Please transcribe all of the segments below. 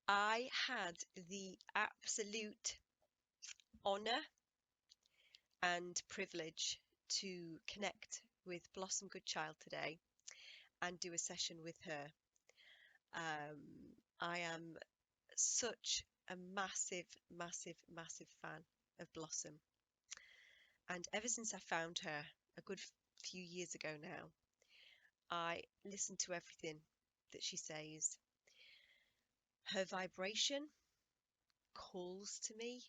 I had the absolute honour and privilege to connect with Blossom Goodchild today and do a session with her. I am such a massive, massive, massive fan of Blossom. And ever since I found her a good few years ago now, I listen to everything that she says. Her vibration calls to me.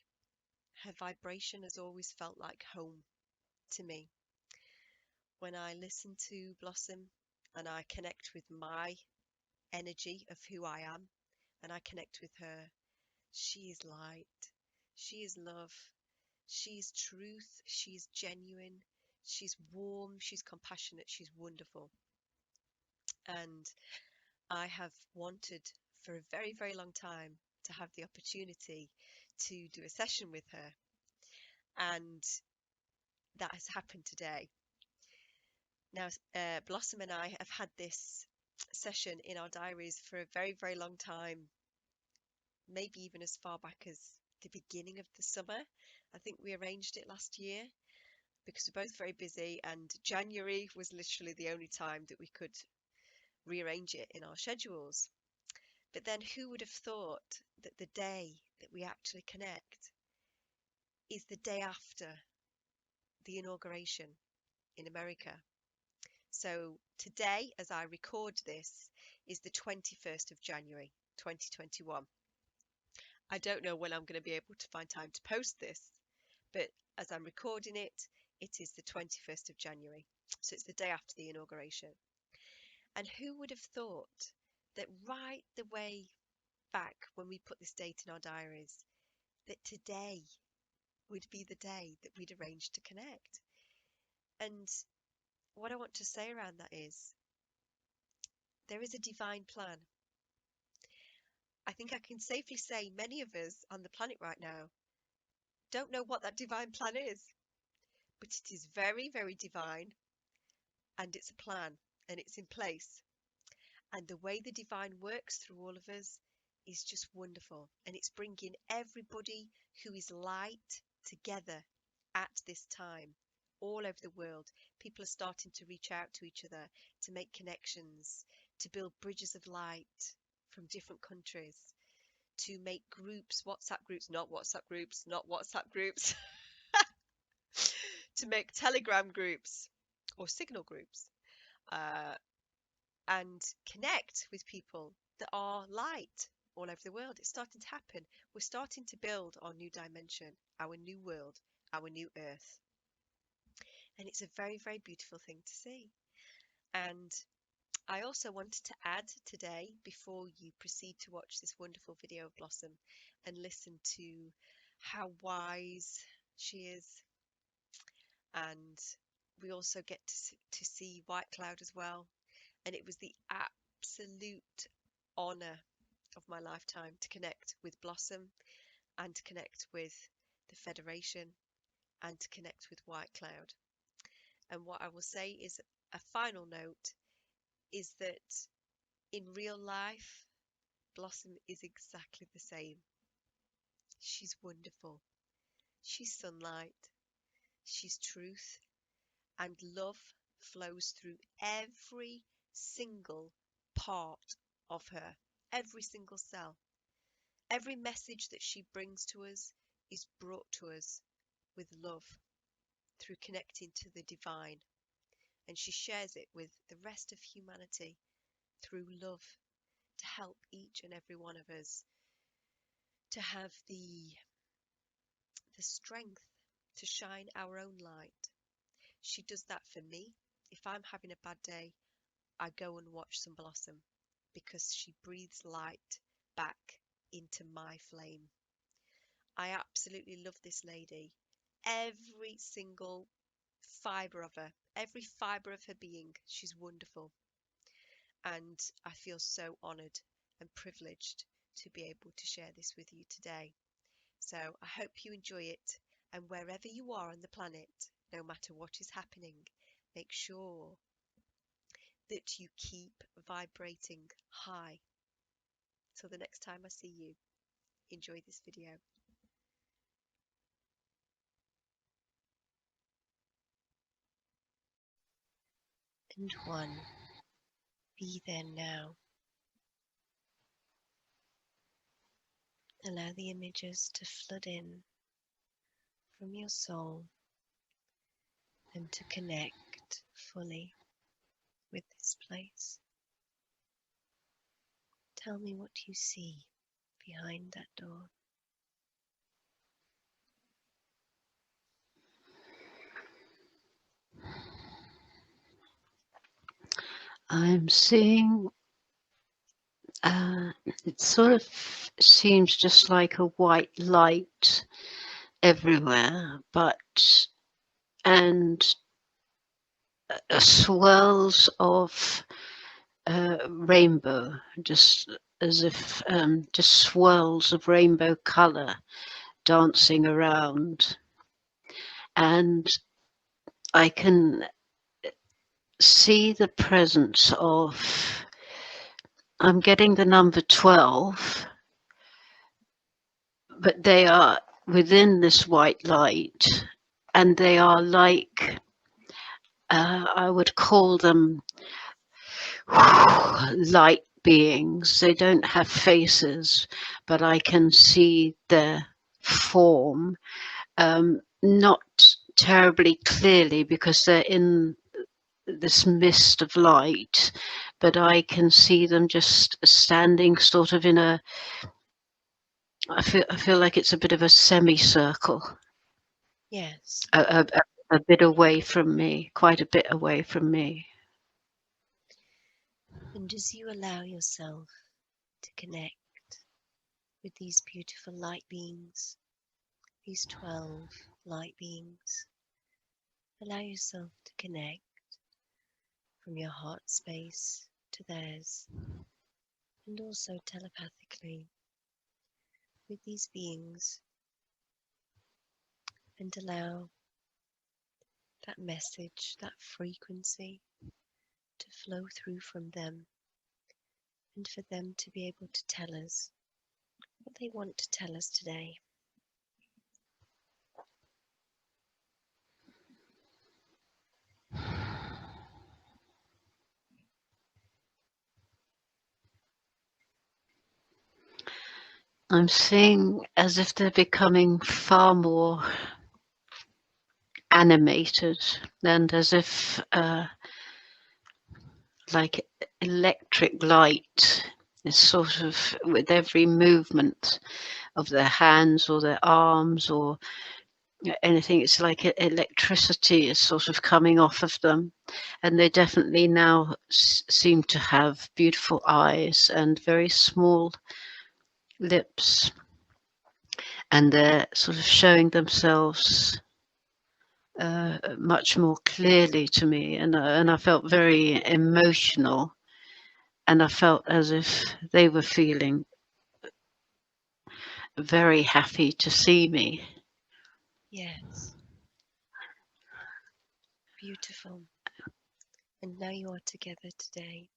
Her vibration has always felt like home to me. When I listen to Blossom and I connect with my energy of who I am and I connect with her, she is light, she is love, she is truth, she is genuine, she's warm, she's compassionate, she's wonderful. And I have wanted for a very, very long time to have the opportunity to do a session with her. And that has happened today. Now, Blossom and I have had this session in our diaries for a very, very long time, maybe even as far back as the beginning of the summer. I think we arranged it last year because we're both very busy, and January was literally the only time that we could rearrange it in our schedules. But then who would have thought that the day that we actually connect is the day after the inauguration in America? So today, as I record this, is the 21st of January 2021. I don't know when I'm going to be able to find time to post this, but as I'm recording it, it is the 21st of January. So it's the day after the inauguration. And who would have thought that right the way back when we put this date in our diaries, that today would be the day that we'd arranged to connect? And what I want to say around that is there is a divine plan. I think I can safely say many of us on the planet right now don't know what that divine plan is, but it is very, very divine, and it's a plan and it's in place. And the way the divine works through all of us is just wonderful. And it's bringing everybody who is light together at this time all over the world. People are starting to reach out to each other, to make connections, to build bridges of light from different countries, to make groups, WhatsApp groups, not WhatsApp groups, not WhatsApp groups, to make Telegram groups or Signal groups, and connect with people that are light all over the world. It's starting to happen. We're starting to build our new dimension, our new world, our new earth. And it's a very, very beautiful thing to see. And I also wanted to add today, before you proceed to watch this wonderful video of Blossom and listen to how wise she is, and we also get to see White Cloud as well. And it was the absolute honour of my lifetime to connect with Blossom and to connect with the Federation and to connect with White Cloud. And what I will say is a final note is that in real life, Blossom is exactly the same. She's wonderful. She's sunlight. She's truth. And love flows through every single part of her, every single cell. Every message that she brings to us is brought to us with love through connecting to the divine. And she shares it with the rest of humanity through love to help each and every one of us to have the strength to shine our own light. She does that for me. If I'm having a bad day, I go and watch some Blossom because she breathes light back into my flame. I absolutely love this lady. Every single fibre of her, every fibre of her being, she's wonderful. And I feel so honoured and privileged to be able to share this with you today. So I hope you enjoy it, and wherever you are on the planet, no matter what is happening, make sure that you keep vibrating high Till the next time I see you, enjoy this video. And 1. Be there now. Allow the images to flood in from your soul and to connect fully with this place. Tell me what you see behind that door. I'm seeing, it sort of seems just like a white light everywhere, and swirls of rainbow, just as if just swirls of rainbow color dancing around. And I can see the presence of, I'm getting the number 12, but they are within this white light, and they are like, I would call them light beings. They don't have faces, but I can see their form, not terribly clearly because they're in this mist of light, but I can see them just standing sort of in a, I feel like it's a bit of a semicircle. Yes. A bit away from me, quite a bit away from me. And as you allow yourself to connect with these beautiful light beings, these 12 light beings, allow yourself to connect from your heart space to theirs, and also telepathically with these beings, and allow that message, that frequency to flow through from them, and for them to be able to tell us what they want to tell us today. I'm seeing as if they're becoming far more animated, and as if like electric light is sort of with every movement of their hands or their arms or anything, it's like electricity is sort of coming off of them, and they definitely now seem to have beautiful eyes and very small lips, and they're sort of showing themselves much more clearly to me, and I felt very emotional, and I felt as if they were feeling very happy to see me. Yes. Beautiful. And now you are together today,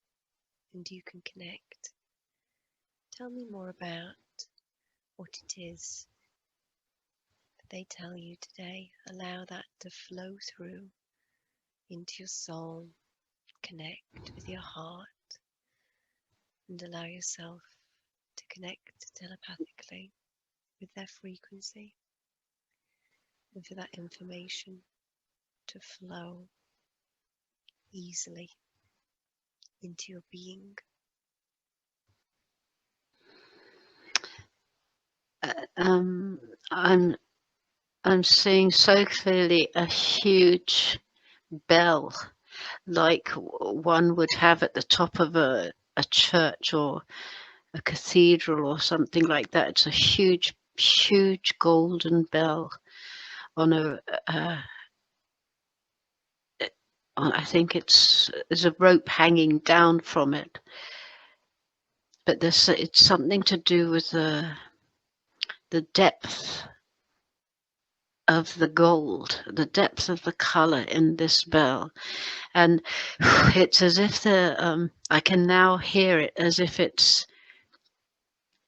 and you can connect. Tell me more about what it is that they tell you today. Allow that to flow through into your soul. Connect with your heart, and allow yourself to connect telepathically with their frequency, and for that information to flow easily into your being. I'm seeing so clearly a huge bell, like one would have at the top of a church or a cathedral or something like that. It's a huge, huge golden bell on I think there's a rope hanging down from it, but it's something to do with the depth of the gold, the depth of the color in this bell, and it's as if I can now hear it as if it's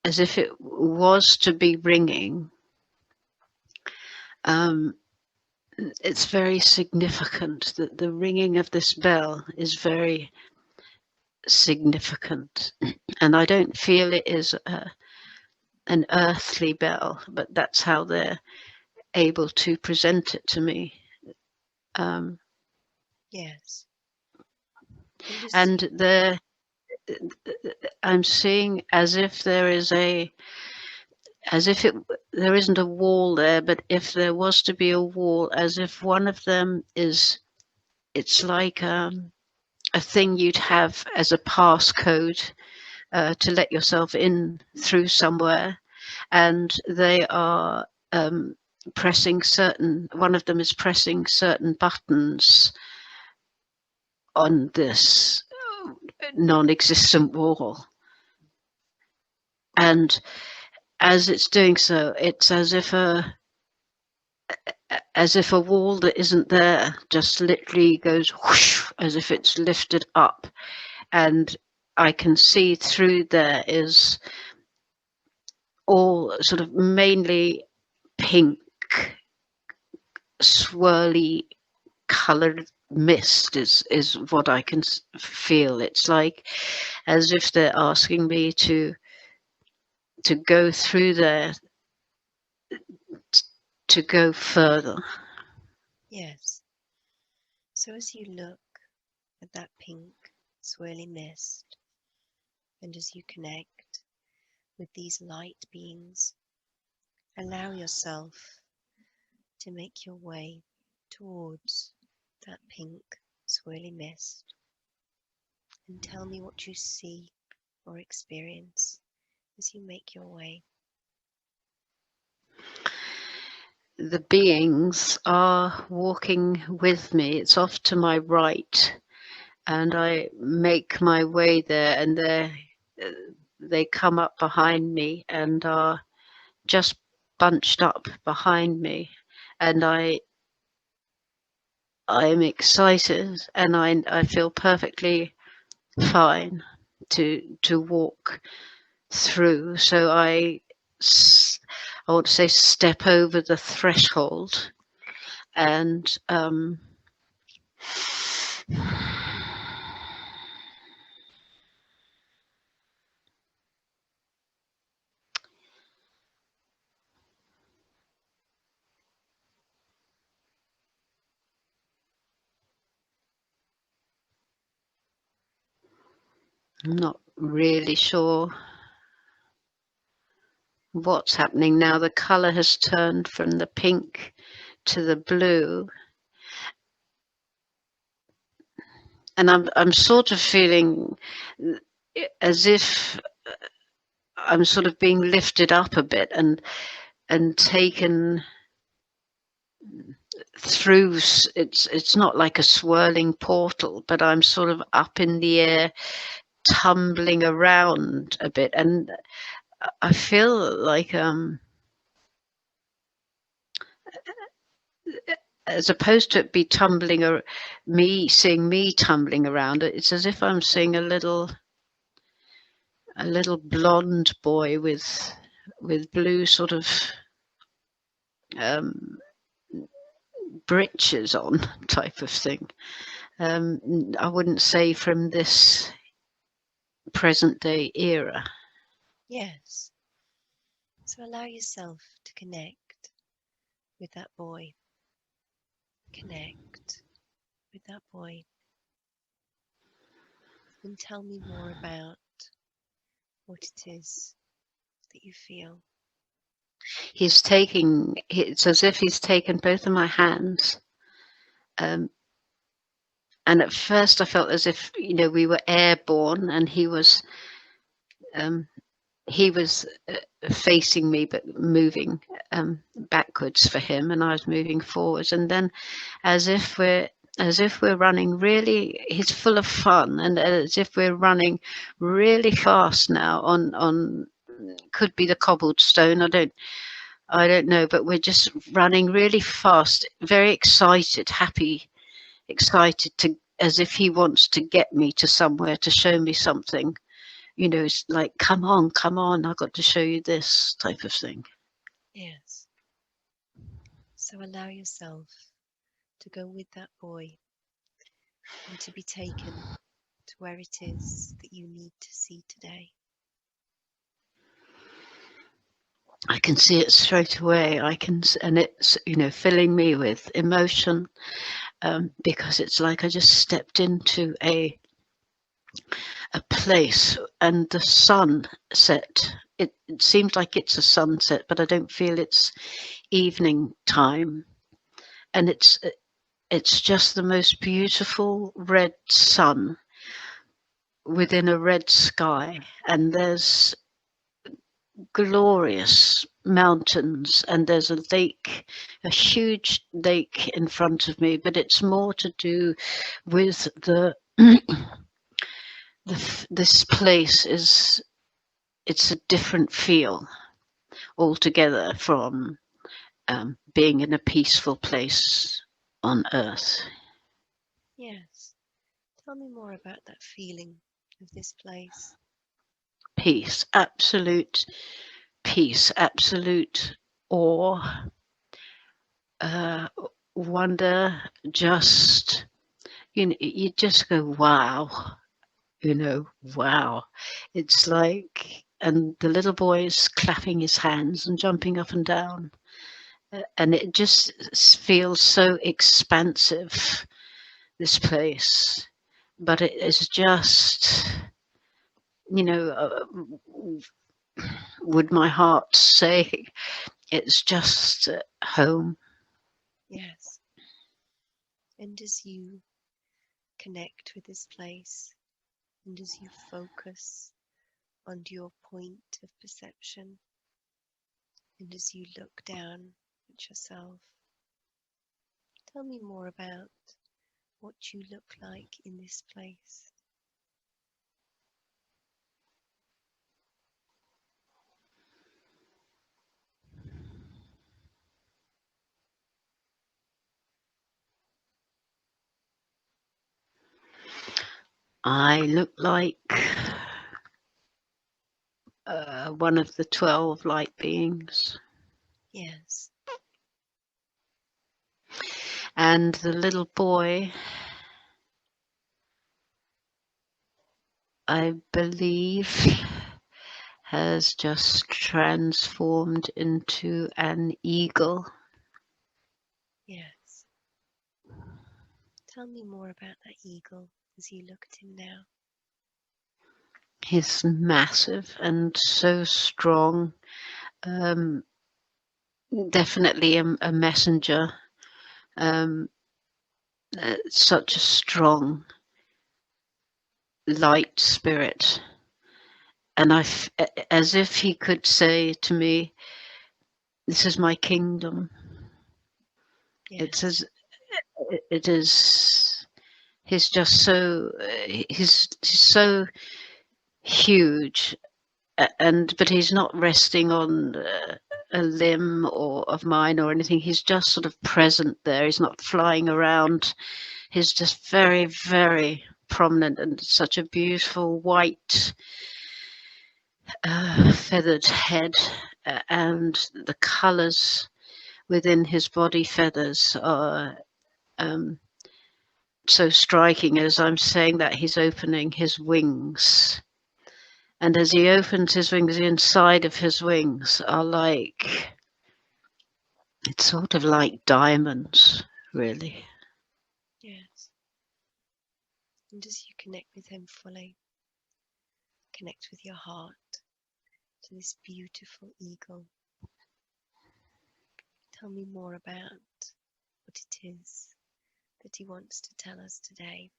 as if it was to be ringing. It's very significant that the ringing of this bell is very significant, and I don't feel it is an earthly bell, but that's how they're able to present it to me. Yes. And I'm seeing as if there is there isn't a wall there, but if there was to be a wall, as if one of them it's like a thing you'd have as a passcode to let yourself in through somewhere, and they are one of them is pressing certain buttons on this non-existent wall, and as it's doing so, it's as if a wall that isn't there just literally goes whoosh, as if it's lifted up, and I can see through there is all sort of mainly pink, swirly colored mist is what I can feel. It's like as if they're asking me to go through there, to go further. Yes. So as you look at that pink swirly mist, and as you connect with these light beings, allow yourself to make your way towards that pink swirly mist, and tell me what you see or experience as you make your way. The beings are walking with me. It's off to my right, and I make my way there, and they come up behind me and are just bunched up behind me, and I am excited, and I feel perfectly fine to walk through. So I want to say step over the threshold, and I'm not really sure what's happening now. The color has turned from the pink to the blue, and I'm sort of feeling as if I'm sort of being lifted up a bit and taken through. It's not like a swirling portal, but I'm sort of up in the air, tumbling around a bit, and I feel like as opposed to it be tumbling, or seeing me tumbling around, it's as if I'm seeing a little blonde boy with blue sort of breeches on, type of thing. I wouldn't say from this present day era. Yes. So allow yourself to connect with that boy. Connect with that boy. And tell me more about what it is that you feel. It's as if he's taken both of my hands. And at first I felt as if, we were airborne, and he was facing me but moving backwards for him, and I was moving forwards, and then as if we're running really, he's full of fun, and as if we're running really fast now on could be the cobbled stone, I don't know, but we're just running really fast, very excited, happy, excited, to as if he wants to get me to somewhere, to show me something you know, it's like, come on, I've got to show you this type of thing. Yes. So allow yourself to go with that boy and to be taken to where it is that you need to see today. I can see it straight away. And it's, you know, filling me with emotion, because it's like I just stepped into a place and the sun set. It seems like it's a sunset, but I don't feel it's evening time. And it's just the most beautiful red sun within a red sky, and there's glorious mountains, and there's a lake, a huge lake in front of me, but it's more to do with the this place is, it's a different feel altogether from being in a peaceful place on earth. Yes. Tell me more about that feeling of this place. Peace, absolute peace, absolute awe, wonder, just, you know, you just go, wow, you know, wow. It's like, and the little boy is clapping his hands and jumping up and down. And it just feels so expansive, this place. But it is just, you know, would my heart say it's just home. Yes. And as you connect with this place, and as you focus on your point of perception, and as you look down at yourself, tell me more about what you look like in this place. I look like one of the 12 light beings. Yes. And the little boy, I believe, has just transformed into an eagle. Yes. Tell me more about that eagle as you look at him now. He's massive and so strong. Definitely a messenger. Such a strong light spirit. And as if he could say to me, this is my kingdom. Yes. It is, he's just so, he's so huge, but he's not resting on a limb or of mine or anything. He's just sort of present there. He's not flying around. He's just very, very prominent, and such a beautiful white feathered head, and the colors within his body feathers are so striking. As I'm saying that, he's opening his wings, and as he opens his wings, the inside of his wings are like, it's sort of like diamonds, really. Yes. And as you connect with him fully, connect with your heart to this beautiful eagle. Tell me more about what it is that he wants to tell us today.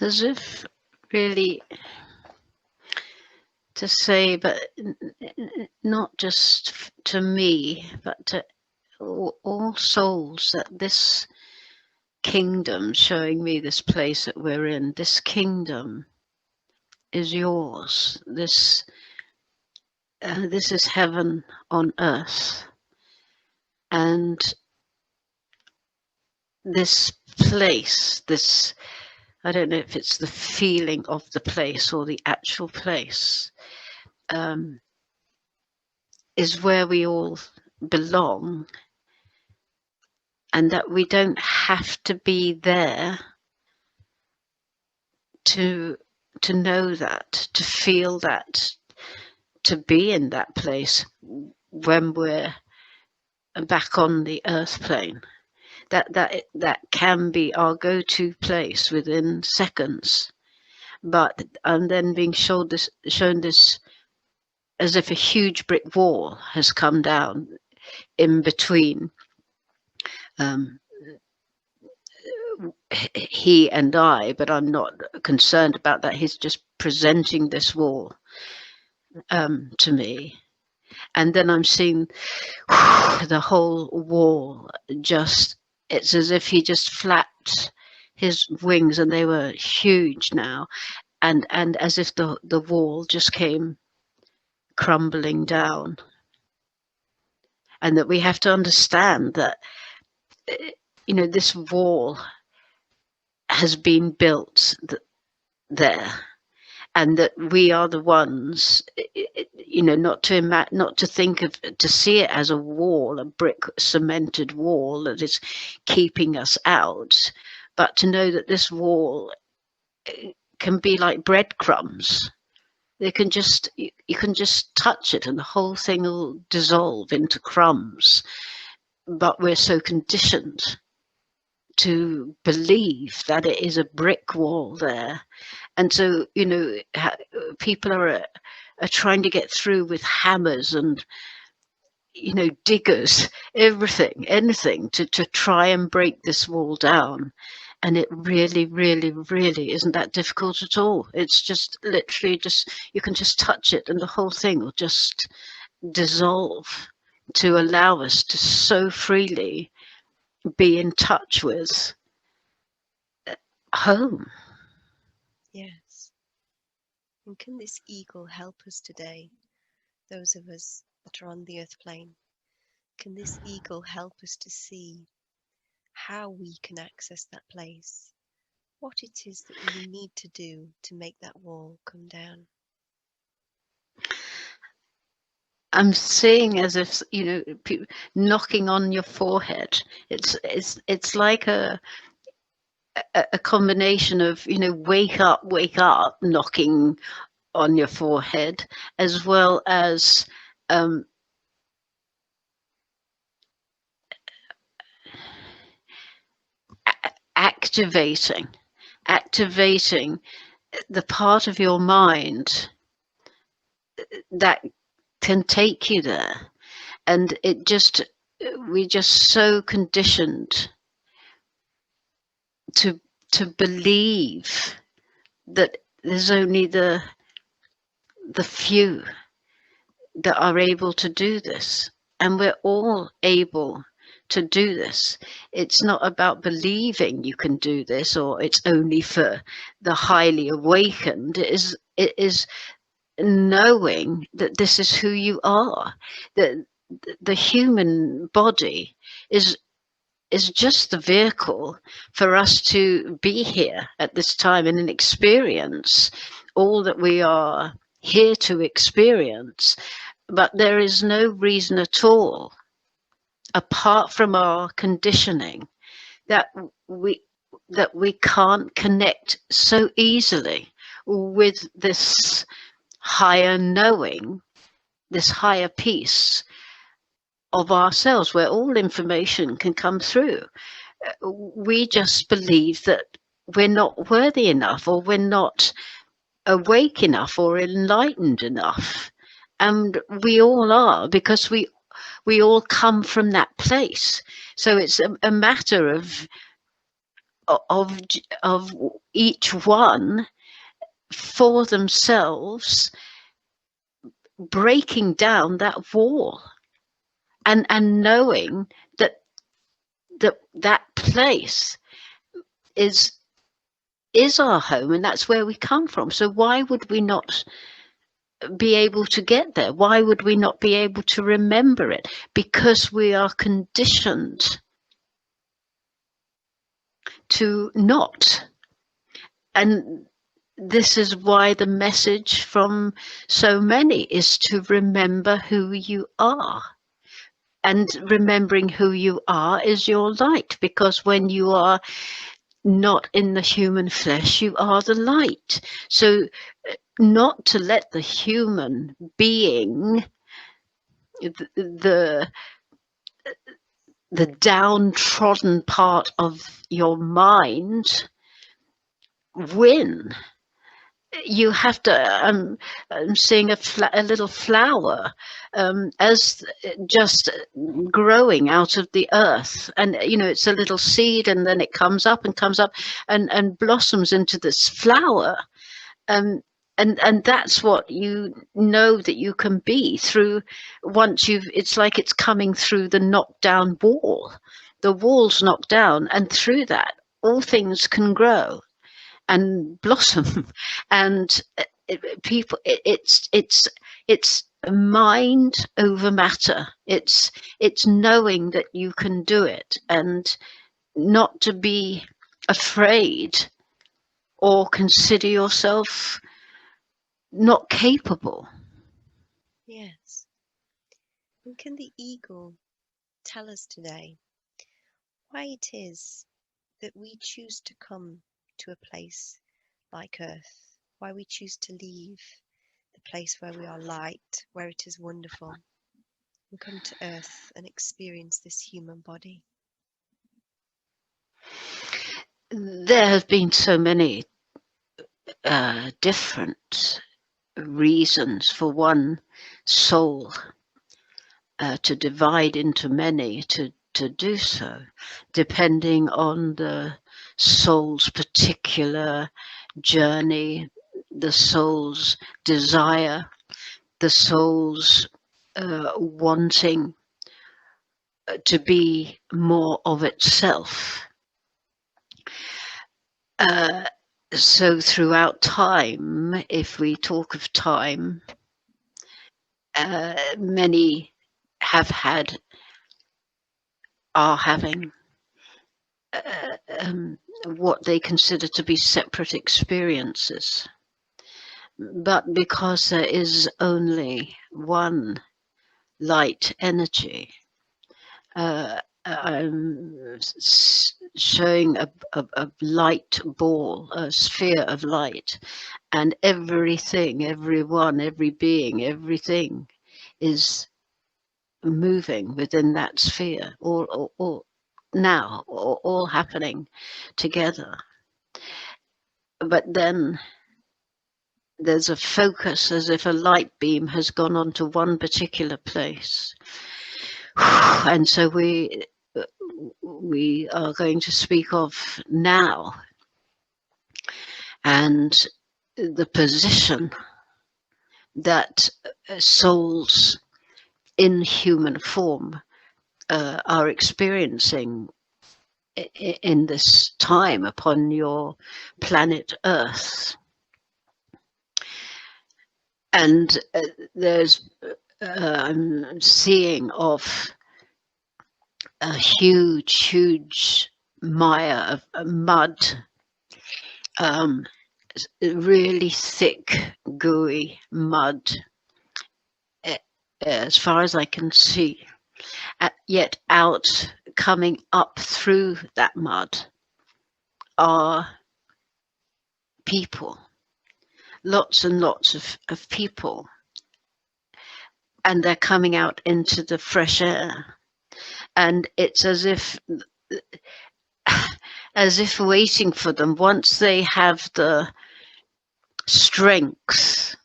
As if really to say, but not just to me, but to all souls, that this kingdom, showing me this place that we're in, this kingdom is yours. This is heaven on earth. And this place, this, I don't know if it's the feeling of the place or the actual place, is where we all belong, and that we don't have to be there to know that, to feel that, to be in that place when we're back on the earth plane. That can be our go-to place within seconds, but I'm then being shown this as if a huge brick wall has come down in between he and I, but I'm not concerned about that. He's just presenting this wall to me, and then I'm seeing the whole wall just, it's as if he just flapped his wings, and they were huge now, and as if the wall just came crumbling down. And that we have to understand that, you know, this wall has been built there, and that we are the ones, you know, not to think of, to see it as a wall, a brick cemented wall that is keeping us out, but to know that this wall can be like breadcrumbs. They can just, you can just touch it and the whole thing will dissolve into crumbs. But we're so conditioned to believe that it is a brick wall there. And so, you know, people are trying to get through with hammers and, you know, diggers, anything to try and break this wall down. And it really, really, really isn't that difficult at all. It's just literally just, you can just touch it and the whole thing will just dissolve, to allow us to so freely be in touch with home. Yes. And can this eagle help us today, those of us that are on the earth plane? Can this eagle help us to see how we can access that place? What it is that we need to do to make that wall come down? I'm seeing as if, you know, knocking on your forehead. It's like a combination of, you know, wake up, knocking on your forehead, as well as activating the part of your mind that can take you there. And we're just so conditioned to believe that there's only the few that are able to do this, and we're all able to do this. It's not about believing you can do this, or it's only for the highly awakened. It is knowing that this is who you are, that the human body is just the vehicle for us to be here at this time and experience all that we are here to experience. But there is no reason at all, apart from our conditioning, that we can't connect so easily with this higher knowing, this higher peace of ourselves, where all information can come through. We just believe that we're not worthy enough, or we're not awake enough, or enlightened enough. And we all are, because we all come from that place. So it's a matter of each one for themselves breaking down that wall. and knowing that that place is our home, and that's where we come from. So why would we not be able to get there? Why would we not be able to remember it? Because we are conditioned to not. And this is why the message from so many is to remember who you are. And remembering who you are is your light, because when you are not in the human flesh, you are the light. So not to let the human being, the downtrodden part of your mind, win. You have to, I'm seeing a little flower as just growing out of the earth, and you know, it's a little seed, and then it comes up and blossoms into this flower. And that's what you know that you can be through. Once you've, it's like it's coming through the knocked down wall. The wall's knocked down, and through that all things can grow and blossom. And it's mind over matter. It's knowing that you can do it, and not to be afraid or consider yourself not capable. Yes. And can the eagle tell us today why it is that we choose to come to a place like Earth, why we choose to leave the place where we are light, where it is wonderful, and come to Earth and experience this human body? There have been so many different reasons for one soul to divide into many, to do so, depending on the soul's particular journey, the soul's desire, the soul's wanting to be more of itself. So throughout time, if we talk of time, many have had, are having what they consider to be separate experiences. But because there is only one light energy, I'm showing a light ball, a sphere of light, and everything, everyone, every being, everything is moving within that sphere, all now, all happening together. But then there's a focus, as if a light beam has gone onto one particular place. And so we are going to speak of now, and the position that souls in human form are experiencing in this time upon your planet Earth. And there's I'm seeing of a huge mire of mud, really thick, gooey mud, as far as I can see. Yet out, coming up through that mud, are people, lots and lots of people, and they're coming out into the fresh air, and it's as if waiting for them, once they have the strength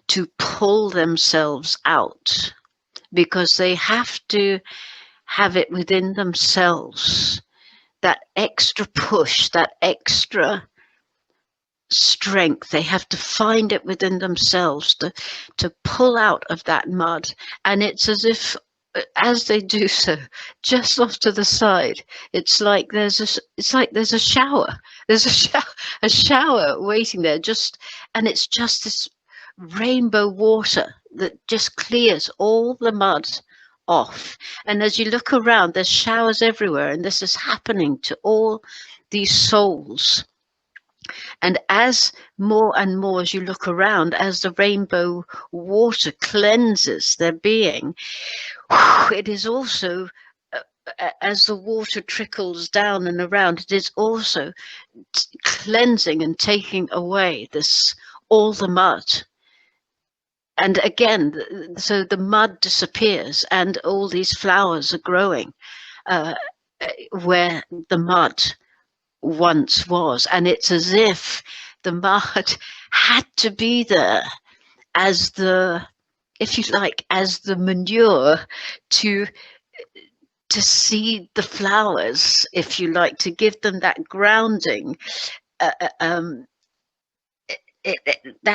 to pull themselves out, because they have to have it within themselves, that extra push, that extra strength. They have to find it within themselves to pull out of that mud. And it's as if as they do so, just off to the side, it's like there's a shower. There's a shower waiting there, and it's just this rainbow water that just clears all the mud off. And as you look around, there's showers everywhere, and this is happening to all these souls. And as more and more, as you look around, as the rainbow water cleanses their being, it is also, as the water trickles down and around, it is also cleansing and taking away all the mud. And again, so the mud disappears and all these flowers are growing where the mud once was. And it's as if the mud had to be there as the, if you like, as the manure to seed the flowers, if you like, to give them that grounding. That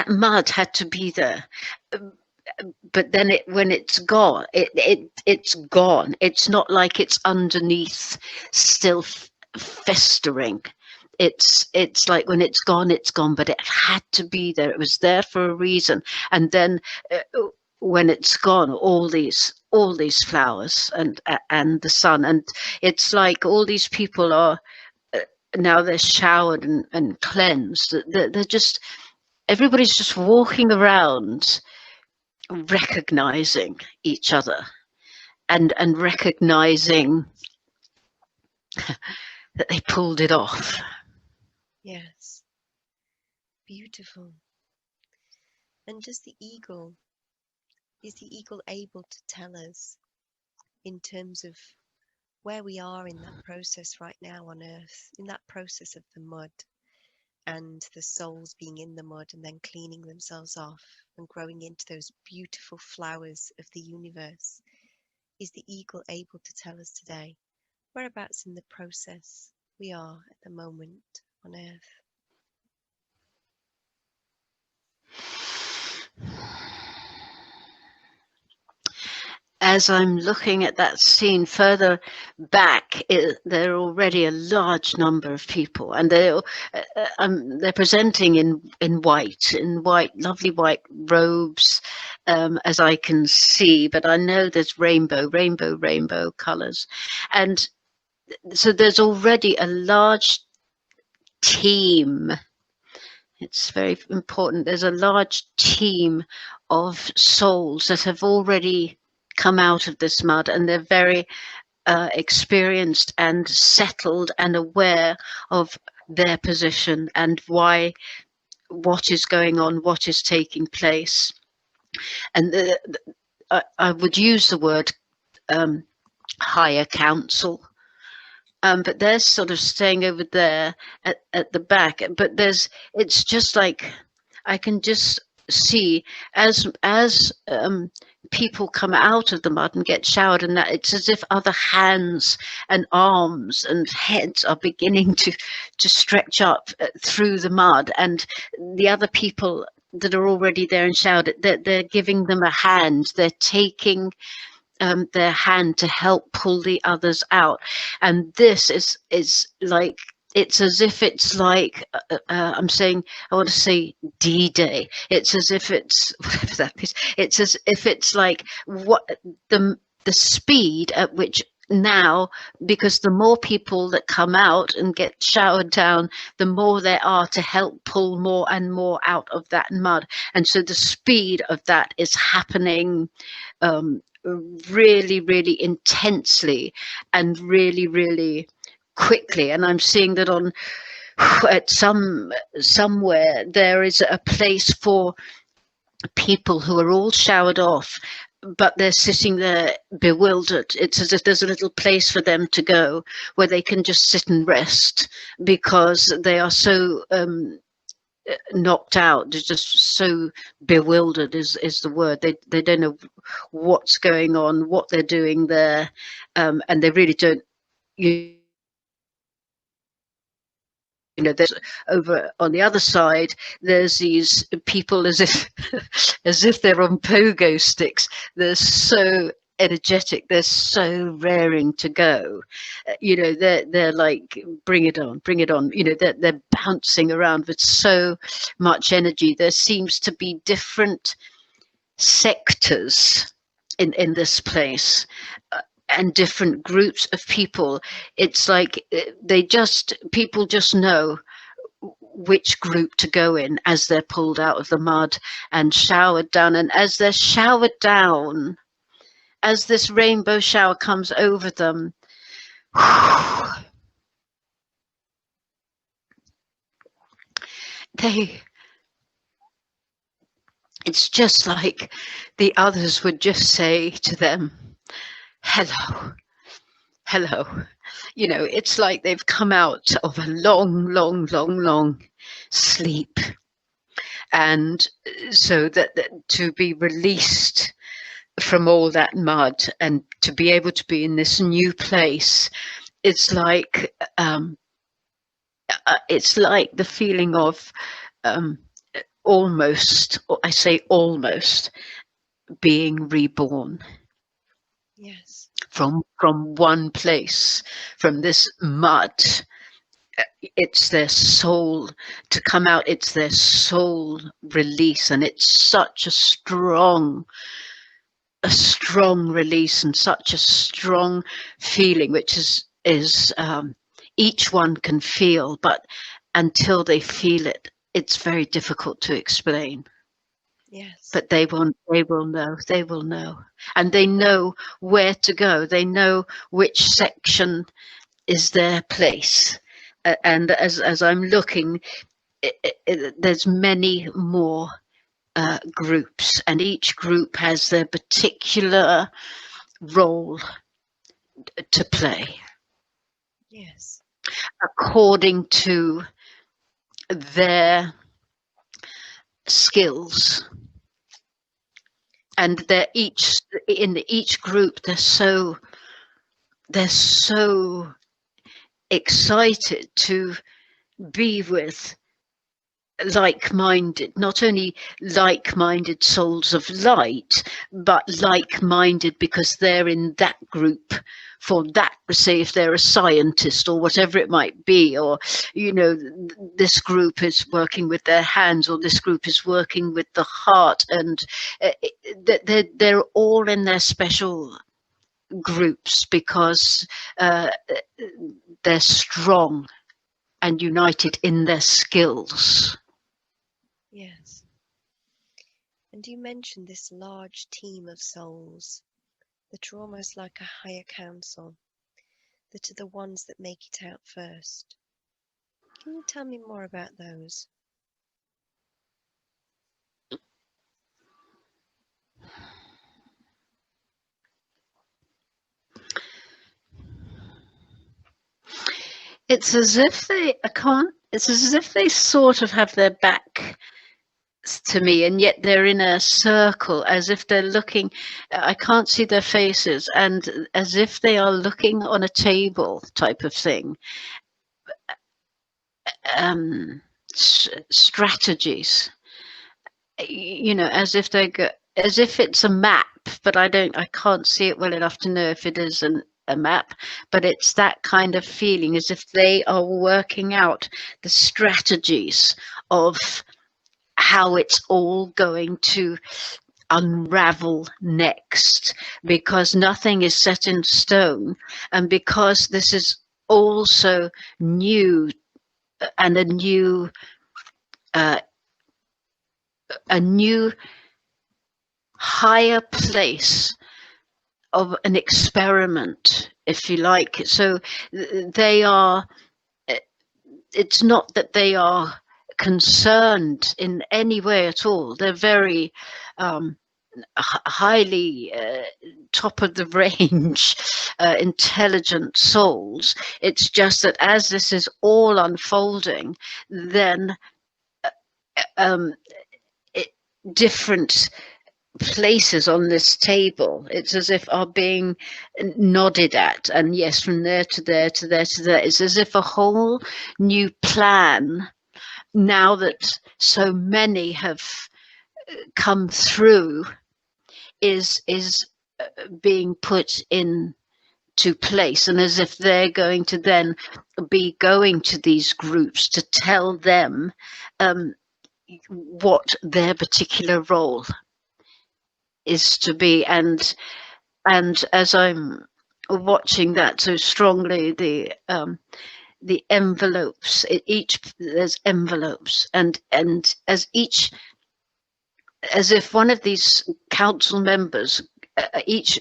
mud had to be there. But then when it's gone, it's gone. It's not like it's underneath still festering. It's like when it's gone, but it had to be there. It was there for a reason. And then when it's gone, all these flowers and the sun, and it's like all these people are now they're showered and cleansed. They're just, everybody's just walking around recognizing each other and recognizing that they pulled it off. Yes. Beautiful. And is the eagle able to tell us in terms of where we are in that process right now on Earth, in that process of the mud and the souls being in the mud and then cleaning themselves off and growing into those beautiful flowers of the universe? Is the eagle able to tell us today whereabouts in the process we are at the moment on Earth? As I'm looking at that scene further back, there are already a large number of people, and they're presenting in white, lovely white robes, as I can see. But I know there's rainbow colours, and so there's already a large team. It's very important. There's a large team of souls that have already come out of this mud, and they're very experienced and settled and aware of their position and what is going on, what is taking place. And I would use the word higher council, but they're sort of staying over there at the back. But it's just like I can just see as people come out of the mud and get showered, and that it's as if other hands and arms and heads are beginning to stretch up through the mud, and the other people that are already there and showered, they're giving them a hand. They're taking their hand to help pull the others out. And this is like, it's as if it's like, I'm saying, I want to say D-Day. It's as if it's, whatever that means, it's as if it's like what the speed at which now, because the more people that come out and get showered down, the more there are to help pull more and more out of that mud. And so the speed of that is happening really, really intensely and really, really quickly. And I'm seeing that on at somewhere there is a place for people who are all showered off, but they're sitting there bewildered. It's as if there's a little place for them to go where they can just sit and rest, because they are so knocked out, they're just so bewildered is the word. They don't know what's going on, what they're doing there, and they really don't. You know, there's over on the other side, there's these people as if as if they're on pogo sticks. They're so energetic. They're so raring to go. You know, they're like, bring it on, bring it on. You know, they're bouncing around with so much energy. There seems to be different sectors in this place, and different groups of people. It's like people just know which group to go in as they're pulled out of the mud and showered down. And as they're showered down, as this rainbow shower comes over them, it's just like the others would just say to them, hello, hello. You know, it's like they've come out of a long sleep. And so that to be released from all that mud and to be able to be in this new place, it's like the feeling of almost, I say almost, being reborn. Yes. From one place, from this mud. It's their soul to come out. It's their soul release, and it's such a strong release and such a strong feeling, which is each one can feel, but until they feel it, it's very difficult to explain. Yes. But they will know, and they know where to go. They know which section is their place. And as I'm looking, there's many more groups, and each group has their particular role to play. Yes. According to their skills. And they're each in each group, they're so excited to be with like-minded, not only like-minded souls of light, but like-minded because they're in that group for that, say if they're a scientist or whatever it might be, or you know, this group is working with their hands, or this group is working with the heart, and they're all in their special groups because they're strong and united in their skills. Yes. And you mentioned this large team of souls that are almost like a higher council, that are the ones that make it out first. Can you tell me more about those? It's as if it's as if they sort of have their back to me, and yet they're in a circle, as if they're looking. I can't see their faces, and as if they are looking on a table type of thing. Strategies, you know, as if as if it's a map, but I can't see it well enough to know if it is a map, but it's that kind of feeling, as if they are working out the strategies of how it's all going to unravel next, because nothing is set in stone, and because this is also new, and a new higher place of an experiment, if you like. So they are, it's not that they are concerned in any way at all. They're very highly top of the range intelligent souls. It's just that as this is all unfolding, then different places on this table, it's as if are being nodded at, and yes, from there to there to there to there. It's as if a whole new plan, now that so many have come through, is being put in to place, and as if they're going to then be going to these groups to tell them what their particular role is to be. And as I'm watching that so strongly, the envelopes, there's envelopes, and as if one of these council members, each,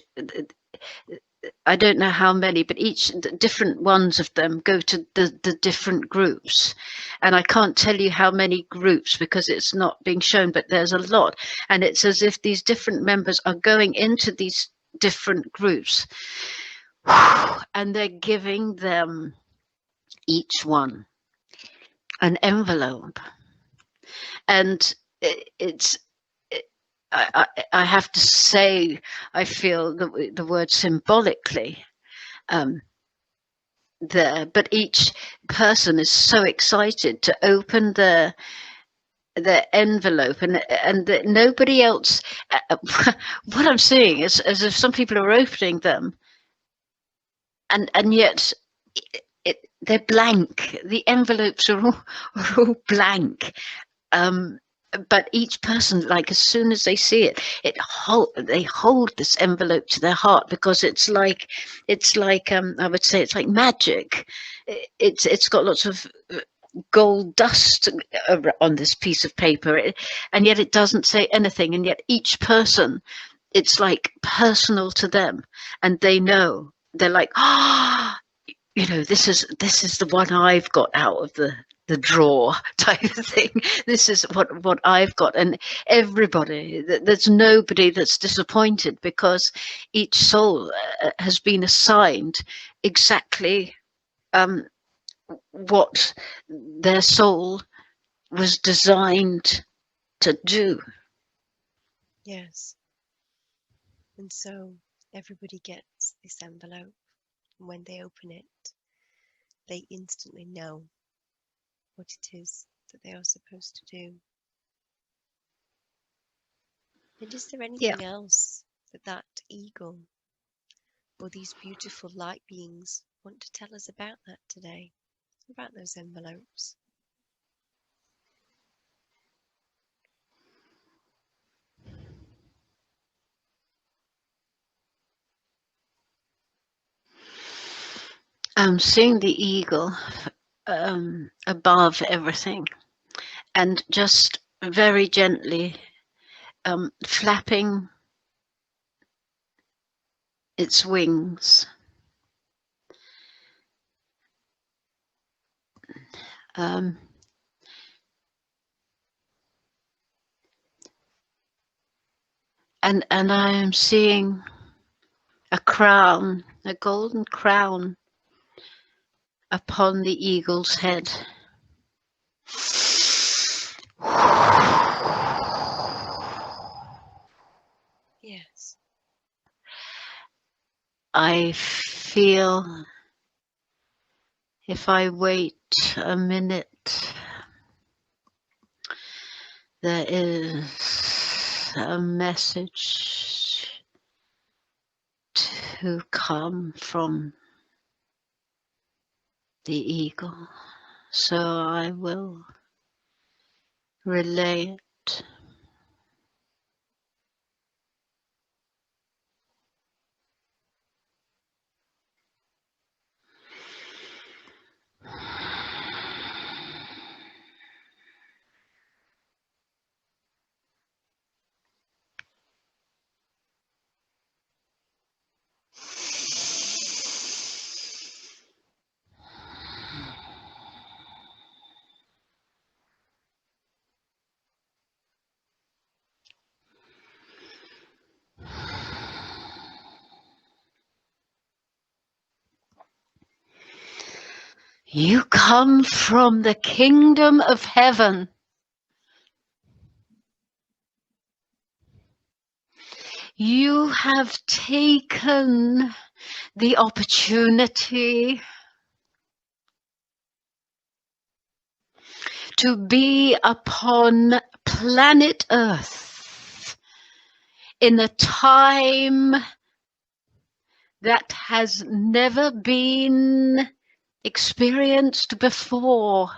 I don't know how many, but each different ones of them go to the different groups. And I can't tell you how many groups because it's not being shown, but there's a lot. And it's as if these different members are going into these different groups and they're giving them each one an envelope. And I have to say, I feel the word symbolically there, but each person is so excited to open their envelope, and that nobody else. What I'm seeing is as if some people are opening them, and yet they're blank. The envelopes are all blank. But each person, like as soon as they see it, they hold this envelope to their heart, because it's like I would say it's like magic. It's got lots of gold dust on this piece of paper, and yet it doesn't say anything. And yet each person, it's like personal to them, and they know. They're like, you know, this is the one I've got out of the drawer type of thing. This is what I've got. And everybody, there's nobody that's disappointed, because each soul has been assigned exactly what their soul was designed to do. Yes. And so everybody gets this envelope, and when they open it, they instantly know what it is that they are supposed to do. And is there anything else that eagle or these beautiful light beings want to tell us about that today, about those envelopes? I'm seeing the eagle above everything, and just very gently flapping its wings. And I am seeing a crown, a golden crown upon the eagle's head. Yes. I feel, if I wait a minute, there is a message to come from the eagle, so I will relay it. You come from the kingdom of heaven. You have taken the opportunity to be upon planet Earth in a time that has never been experienced before.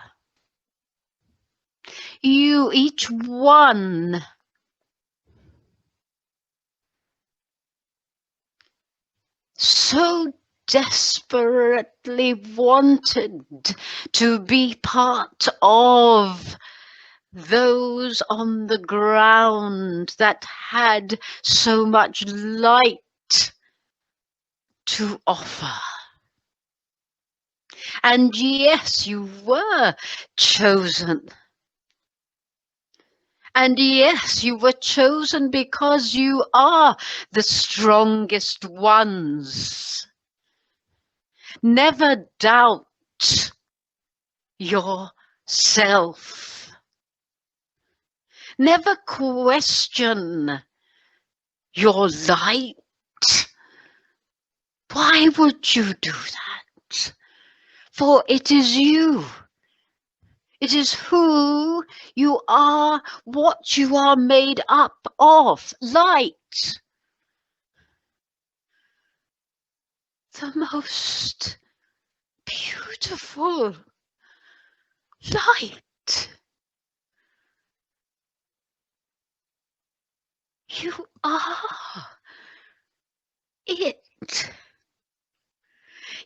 You, each one, so desperately wanted to be part of those on the ground that had so much light to offer. And yes, you were chosen. And yes, you were chosen because you are the strongest ones. Never doubt yourself. Never question your light. Why would you do that? For it is you. It is who you are, what you are made up of. Light. The most beautiful light. You are it.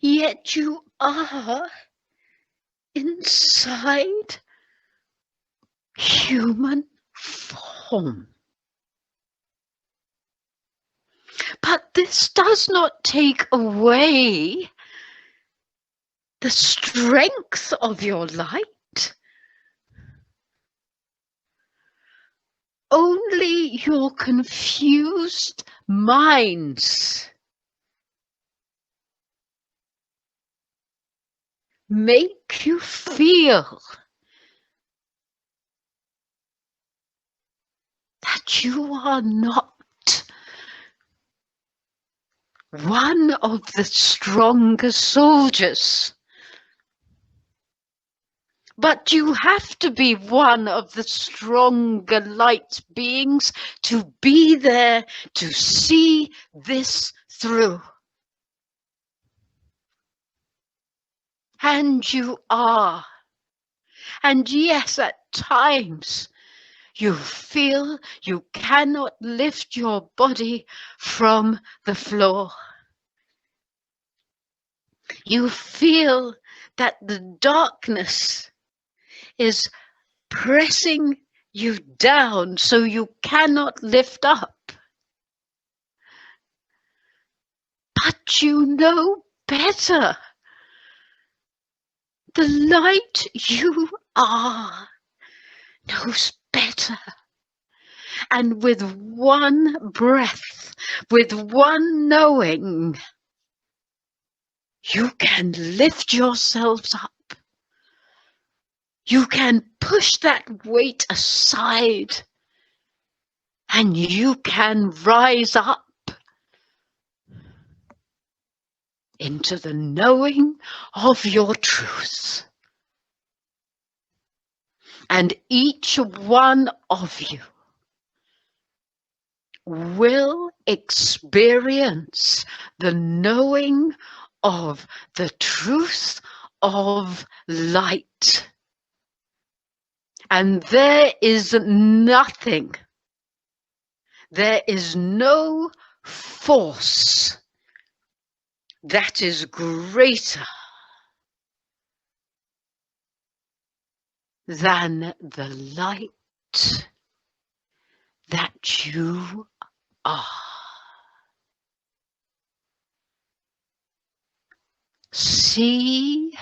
Yet you are inside human form. But this does not take away the strength of your light. Only your confused minds make you feel that you are not one of the stronger soldiers. But you have to be one of the stronger light beings to be there to see this through. And you are. And yes, at times you feel you cannot lift your body from the floor. You feel that the darkness is pressing you down so you cannot lift up. But you know better. The light you are knows better. And with one breath, with one knowing, you can lift yourselves up. You can push that weight aside and you can rise up into the knowing of your truth. And each one of you will experience the knowing of the truth of light. And there is nothing, there is no force that is greater than the light that you are. See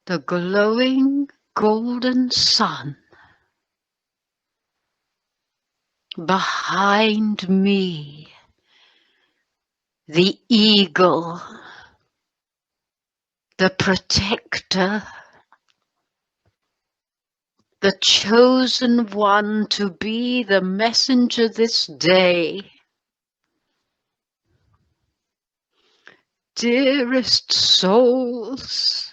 the glowing golden sun behind me, the eagle, the protector, the chosen one to be the messenger this day. Dearest souls,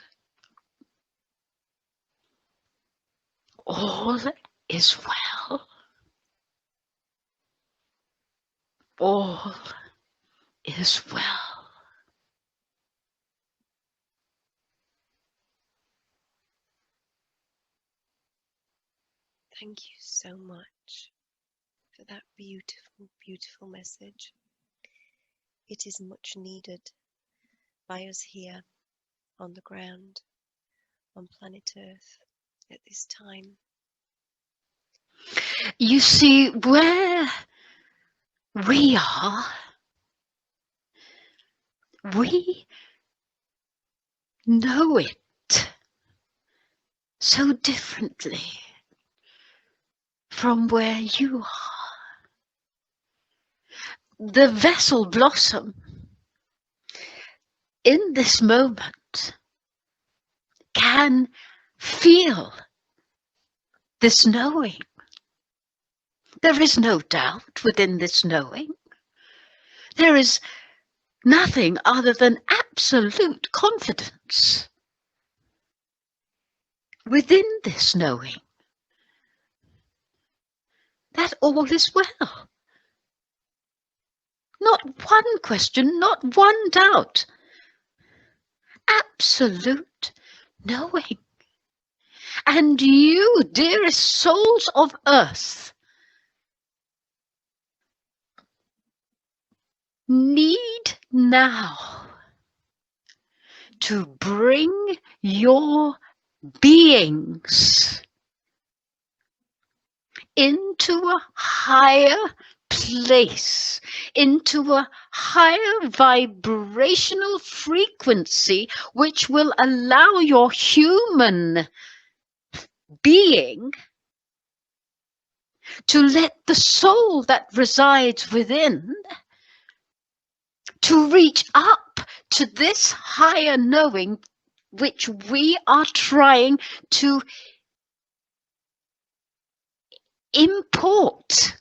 all is well. all is well. Thank you so much for that beautiful, beautiful message. It is much needed by us here on the ground, on planet Earth, at this time. You see, where we are, we know it so differently from where you are. The vessel Blossom in this moment can feel this knowing. There is no doubt within this knowing. There is nothing other than absolute confidence within this knowing that all is well. Not one question, not one doubt. Absolute knowing. And you, dearest souls of earth, need now to bring your beings into a higher place, into a higher vibrational frequency, which will allow your human being to let the soul that resides within to reach up to this higher knowing which we are trying to import.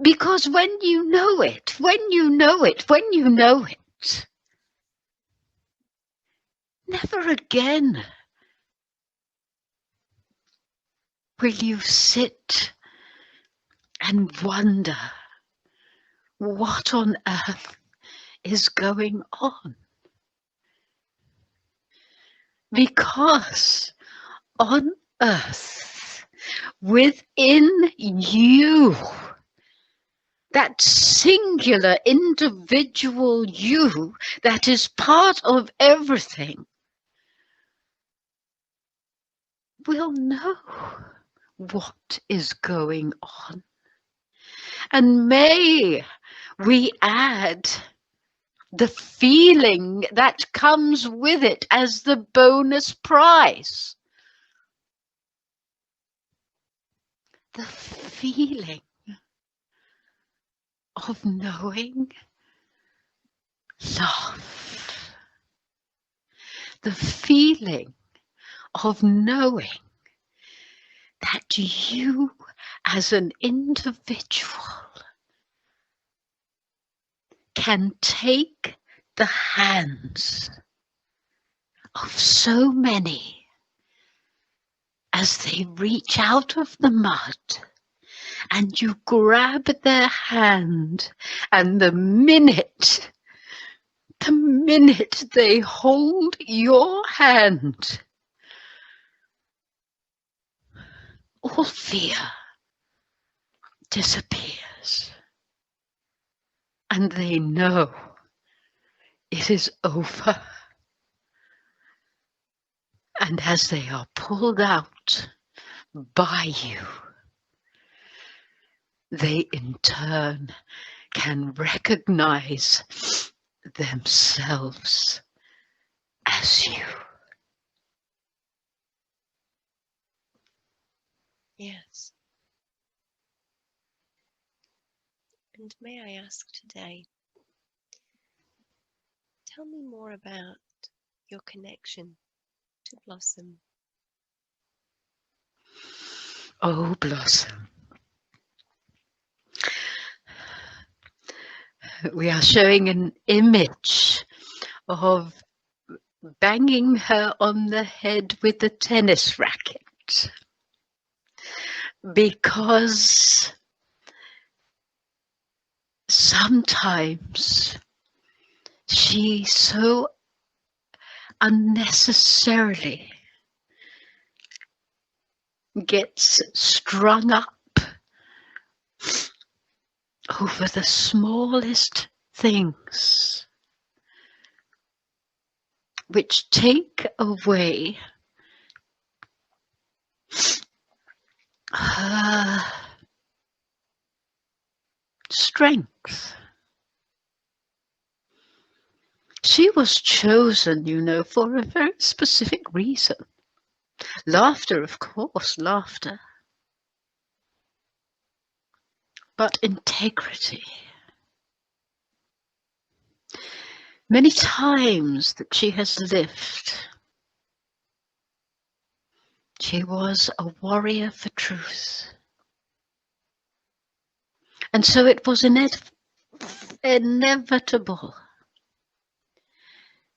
Because when you know it, never again will you sit and wonder what on earth is going on. Because on earth, within you, that singular individual you that is part of everything will know what is going on. And may we add the feeling that comes with it as the bonus prize. The feeling of knowing love. The feeling of knowing that you as an individual can take the hands of so many as they reach out of the mud, and you grab their hand, and the minute they hold your hand, all fear disappears, and they know it is over. And as they are pulled out by you, they in turn can recognize themselves as you. Yes. And may I ask today, tell me more about your connection to Blossom. Oh, Blossom. We are showing an image of banging her on the head with a tennis racket, because sometimes she so unnecessarily gets strung up over the smallest things, which take away her strength. She was chosen, you know, for a very specific reason. Laughter, of course, laughter. But integrity. Many times that she has lived, she was a warrior for truth. And so it was inevitable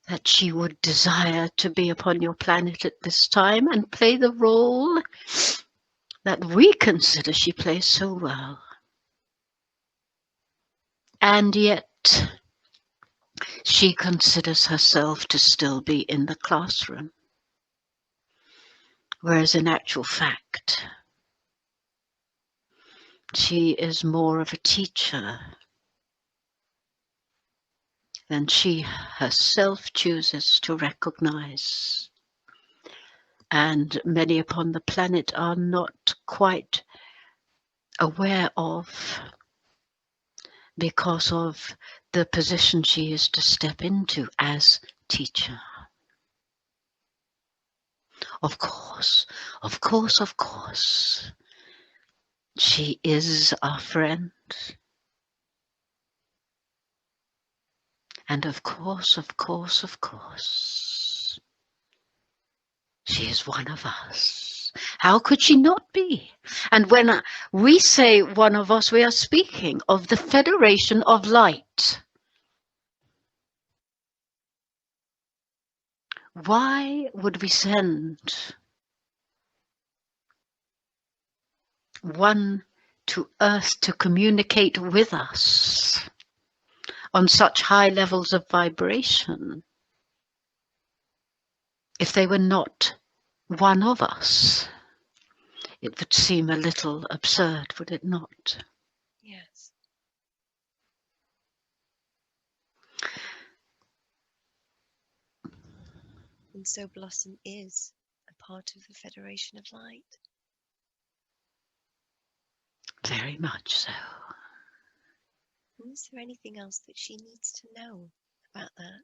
that she would desire to be upon your planet at this time and play the role that we consider she plays so well. And yet, she considers herself to still be in the classroom. Whereas in actual fact, she is more of a teacher than she herself chooses to recognize. And many upon the planet are not quite aware of, because of the position she is to step into as teacher. Of course, of course, of course, she is our friend. And of course, of course, of course, she is one of us. How could she not be? And when we say one of us, we are speaking of the Federation of Light. Why would we send one to Earth to communicate with us on such high levels of vibration if they were not one of us? It would seem a little absurd, would it not? Yes. And so Blossom is a part of the Federation of Light. Very much so. And is there anything else that she needs to know about that?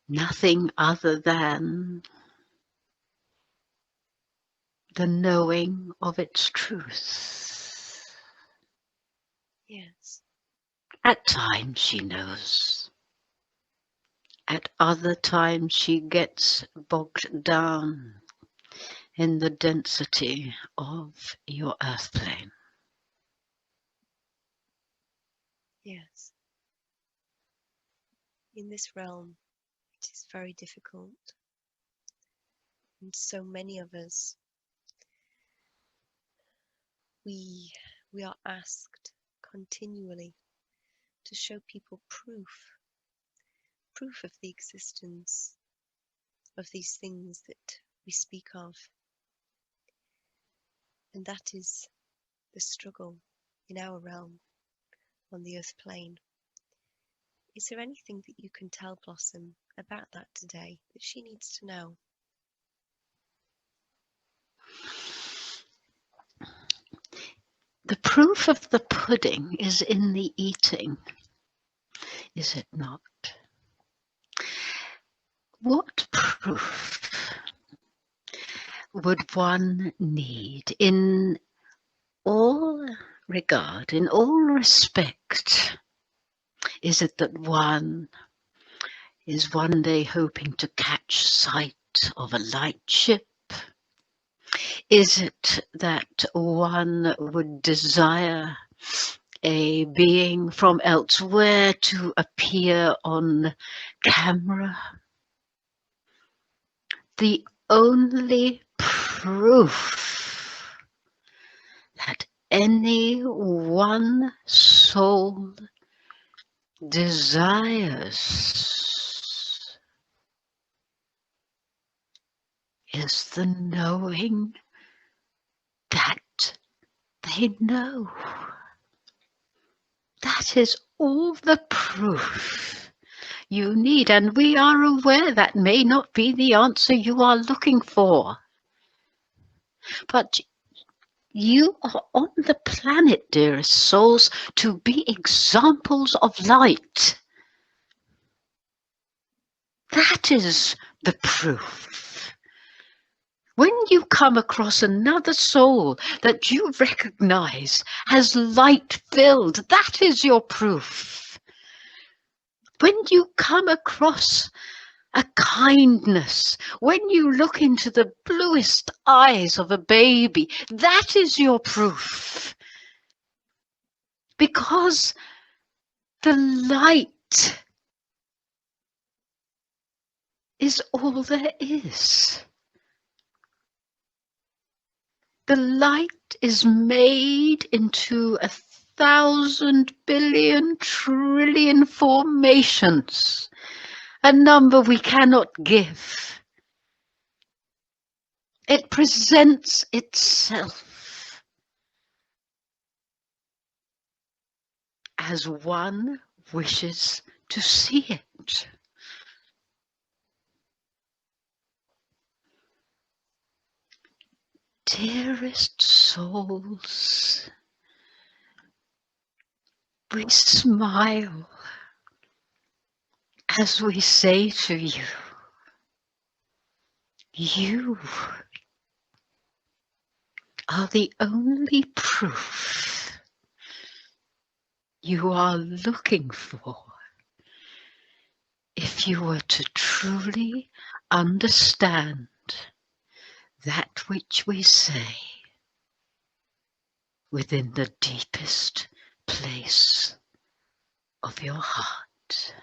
Nothing other than the knowing of its truth. Yes. At times she knows. At other times she gets bogged down in the density of your earth plane. Yes. In this realm, it is very difficult. And so many of us, we are asked continually to show people proof of the existence of these things that we speak of. And that is the struggle in our realm on the earth plane. Is there anything that you can tell Blossom about that today that she needs to know? The proof of the pudding is in the eating, is it not? What proof would one need in all regard, in all respect? Is it that one is one day hoping to catch sight of a light ship? Is it that one would desire a being from elsewhere to appear on camera? the only proof that any one soul desires is the knowing that they know. That is all the proof you need, and we are aware that may not be the answer you are looking for. But you are on the planet, dearest souls, to be examples of light. That is the proof. When you come across another soul that you recognize as light-filled, that is your proof. When you come across a kindness, when you look into the bluest eyes of a baby, that is your proof. Because the light is all there is. The light is made into 1,000 billion trillion formations, a number we cannot give. It presents itself as one wishes to see it. Dearest souls, we smile as we say to you, you are the only proof you are looking for if you were to truly understand that which we say within the deepest place of your heart.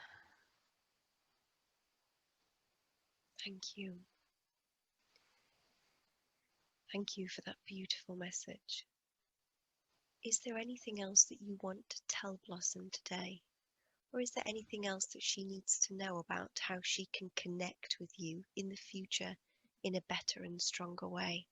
Thank you. Thank you for that beautiful message. Is there anything else that you want to tell Blossom today? Or is there anything else that she needs to know about how she can connect with you in the future in a better and stronger way?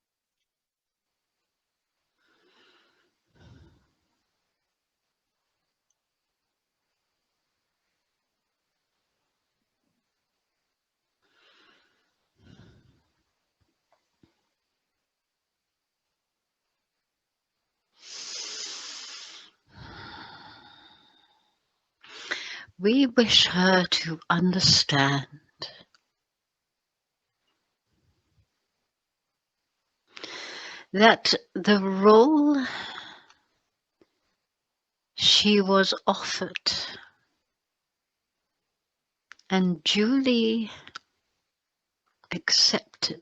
We wish her to understand that the role she was offered and duly accepted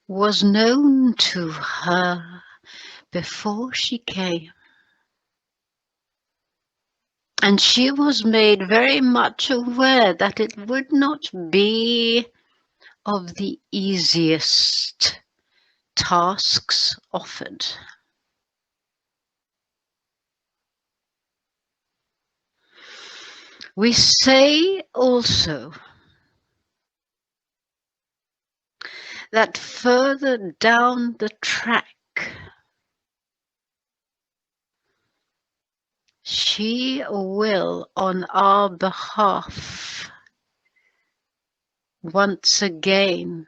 was known to her before she came. And she was made very much aware that it would not be of the easiest tasks offered. We say also that further down the track, she will, on our behalf, once again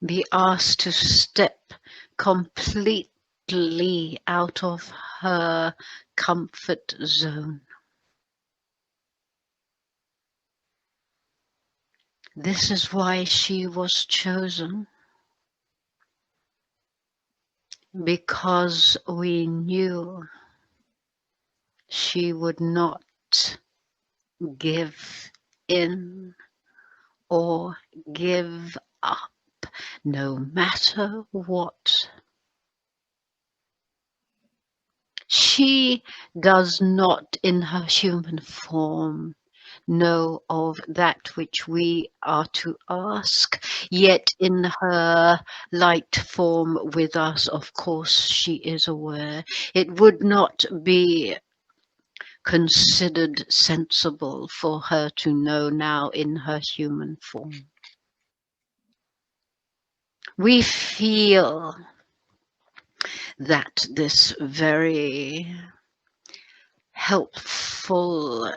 be asked to step completely out of her comfort zone. This is why she was chosen, because we knew she would not give in or give up, no matter what. She does not, in her human form, know of that which we are to ask, yet in her light form with us, of course, she is aware. It would not be considered sensible for her to know now in her human form. We feel that this very helpful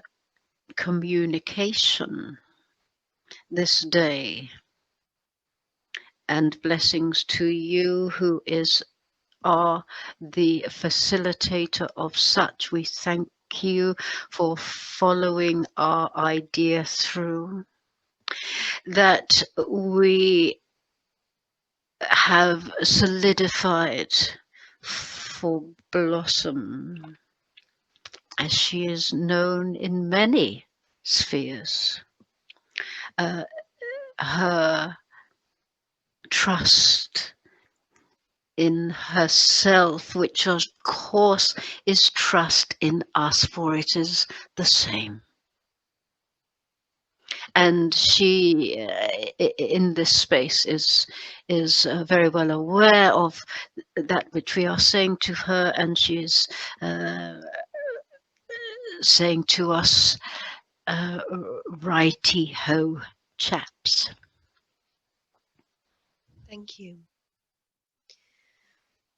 communication this day, and blessings to you who are the facilitator of such. We thank you for following our idea through, that we have solidified for Blossom, as she is known in many spheres, her trust in herself, which of course is trust in us, for it is the same. And she, in this space, is very well aware of that which we are saying to her, and she is saying to us, righty-ho, chaps. Thank you.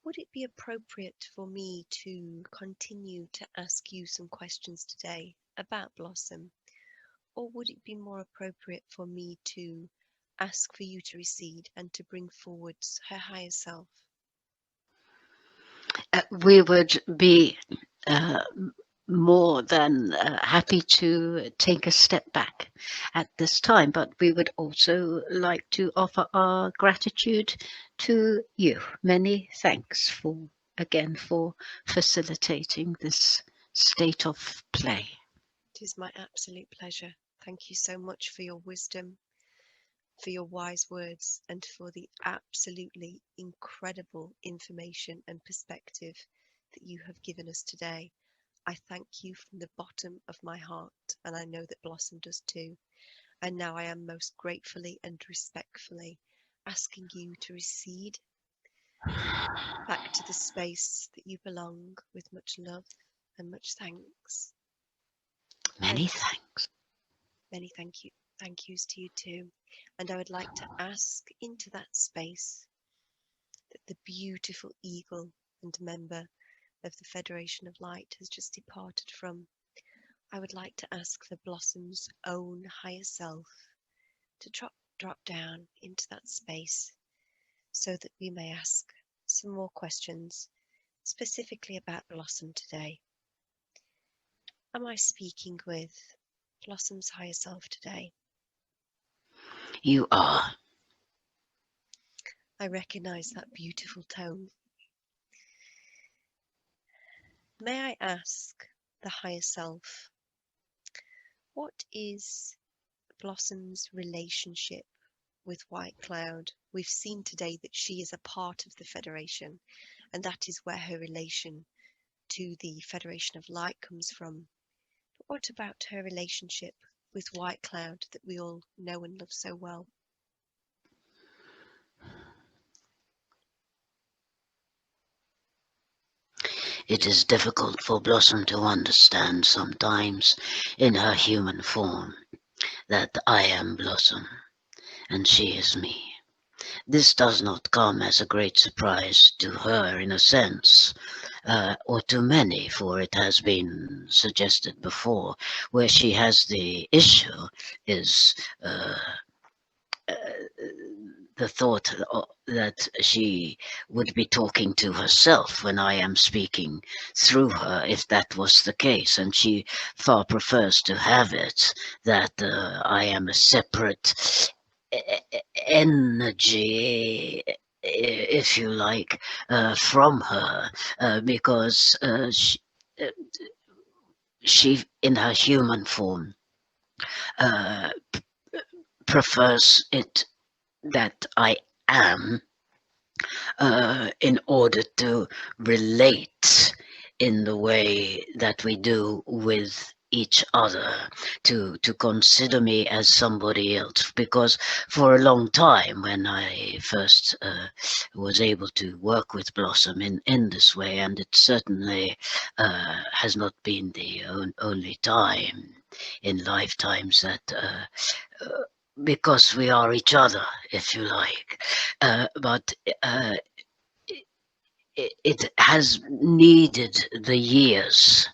Would it be appropriate for me to continue to ask you some questions today about Blossom? Or would it be more appropriate for me to ask for you to recede and to bring forwards her higher self? We would be more than happy to take a step back at this time, but we would also like to offer our gratitude to you. Many thanks again for facilitating this state of play. It is my absolute pleasure. Thank you so much for your wisdom, for your wise words, and for the absolutely incredible information and perspective that you have given us today. I thank you from the bottom of my heart, and I know that Blossom does too. And now I am most gratefully and respectfully asking you to recede back to the space that you belong, with much love and much thanks. Many thanks. Many thank yous to you too. And I would like to ask into that space that the beautiful eagle and member of the Federation of Light has just departed from. I would like to ask for Blossom's own higher self to drop down into that space, so that we may ask some more questions specifically about Blossom today. Am I speaking with Blossom's higher self today? You are. I recognize that beautiful tone. May I ask the higher self, what is Blossom's relationship with White Cloud? We've seen today that she is a part of the Federation, and that is where her relation to the Federation of Light comes from. But what about her relationship with White Cloud that we all know and love so well? It is difficult for Blossom to understand sometimes in her human form that I am Blossom and she is me. This does not come as a great surprise to her in a sense, or to many, for it has been suggested before. Where she has the issue is the thought that she would be talking to herself when I am speaking through her, if that was the case, and she far prefers to have it that I am a separate energy, if you like, from her, because she in her human form prefers it that I am, in order to relate in the way that we do with each other, to consider me as somebody else. Because for a long time, when I first was able to work with Blossom in this way, and it certainly has not been the only time in lifetimes that because we are each other, if you like, but it has needed the years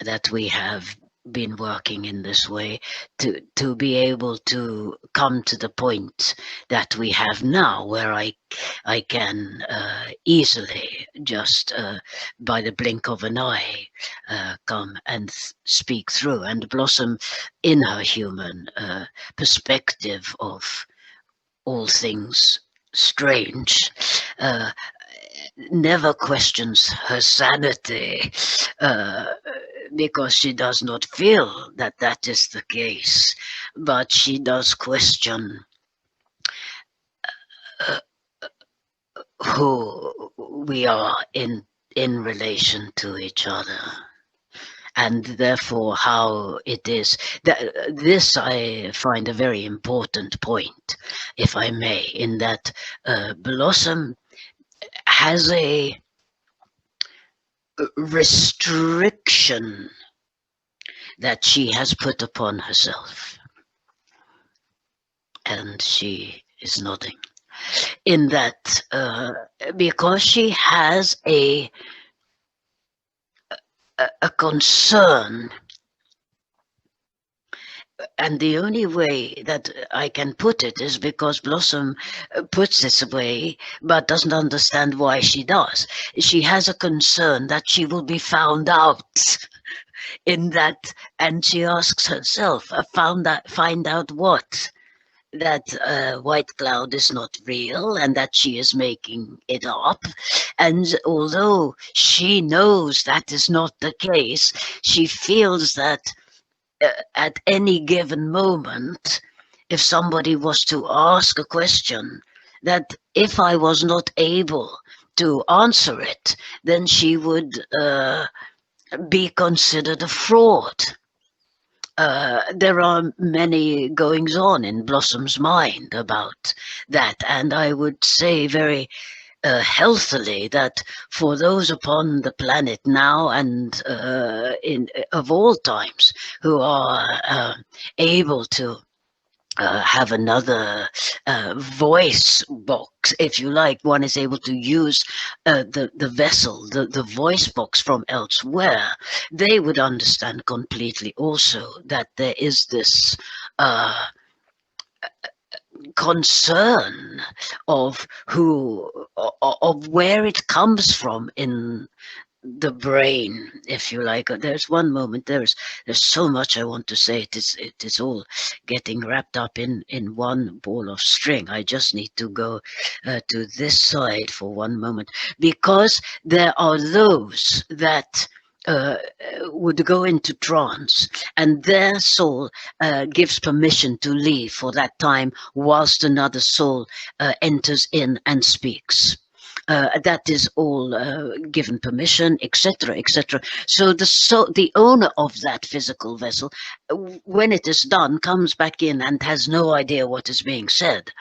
that we have been working in this way to be able to come to the point that we have now, where I can easily just by the blink of an eye come and speak through, and Blossom, in her human perspective of all things strange, never questions her sanity, because she does not feel that that is the case, but she does question who we are in relation to each other, and therefore how it is that this I find a very important point, if I may, in that Blossom has a restriction that she has put upon herself, and she is nodding, in that because she has a concern, and the only way that I can put it is because Blossom puts this away but doesn't understand why she does. She has a concern that she will be found out in that, and she asks herself, find out what? That white cloud is not real and that she is making it up. And although she knows that is not the case, she feels that at any given moment, if somebody was to ask a question, that if I was not able to answer it, then she would be considered a fraud. There are many goings on in Blossom's mind about that, and I would say very healthily that for those upon the planet now and of all times who are able to have another voice box, if you like, one is able to use the vessel, the voice box from elsewhere, they would understand completely also that there is this concern of where it comes from in the brain, if you like. There's one moment, there's so much I want to say. It is all getting wrapped up in one ball of string. I just need to go to this side for one moment, because there are those that would go into trance, and their soul gives permission to leave for that time whilst another soul enters in and speaks. That is all given permission, etc., etc. So the owner of that physical vessel, when it is done, comes back in and has no idea what is being said.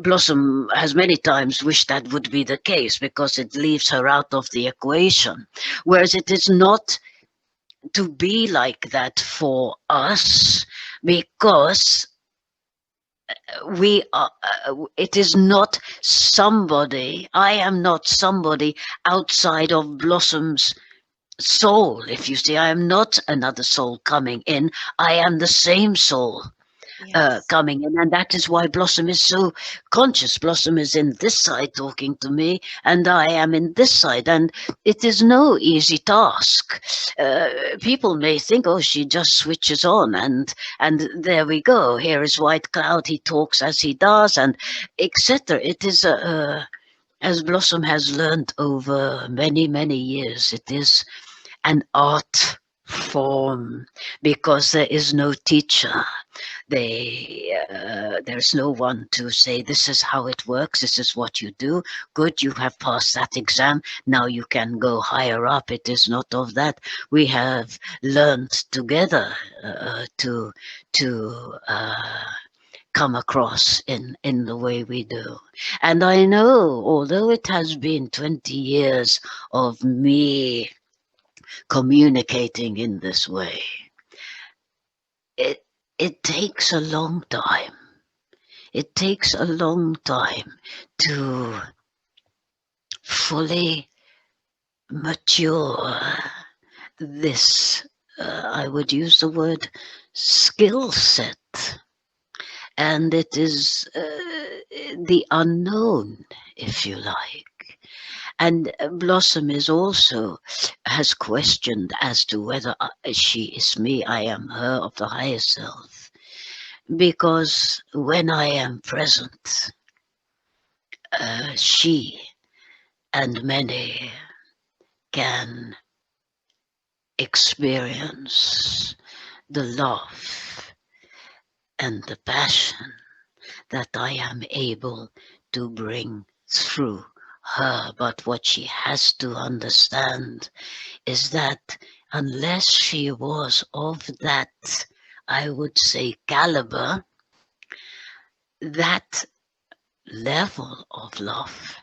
Blossom has many times wished that would be the case, because it leaves her out of the equation, whereas it is not to be like that for us, because we are, it is not somebody, I am not somebody outside of Blossom's soul, if you see. I am not another soul coming in, I am the same soul. Yes. Coming in, and that is why Blossom is so conscious. Blossom is in this side talking to me, and I am in this side, and it is no easy task. People may think, oh, she just switches on, and there we go. Here is White Cloud. He talks as he does, and etc. It is as Blossom has learned over many years, it is an art form, because there is no teacher. There's no one to say, this is how it works, this is what you do. Good, you have passed that exam, now you can go higher up. It is not of that. We have learned together to come across in the way we do. And I know, although it has been 20 years of me communicating in this way, it takes a long time. It takes a long time to fully mature this, I would use the word, skill set. And it is the unknown, if you like. And Blossom is also has questioned as to whether she is me, I am her of the higher self. Because when I am present, she and many can experience the love and the passion that I am able to bring through her. But what she has to understand is that unless she was of that, I would say, caliber, that level of love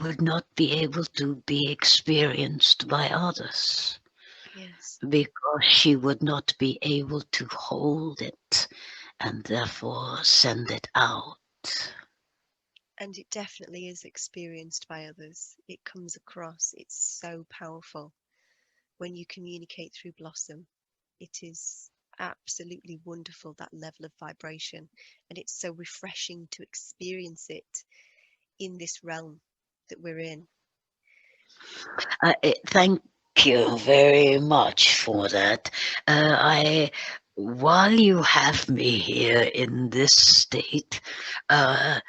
would not be able to be experienced by others. Yes. Because she would not be able to hold it and therefore send it out. And it definitely is experienced by others. It comes across. It's so powerful when you communicate through Blossom. It is absolutely wonderful, that level of vibration. And it's so refreshing to experience it in this realm that we're in. Thank you very much for that. While you have me here in this state, I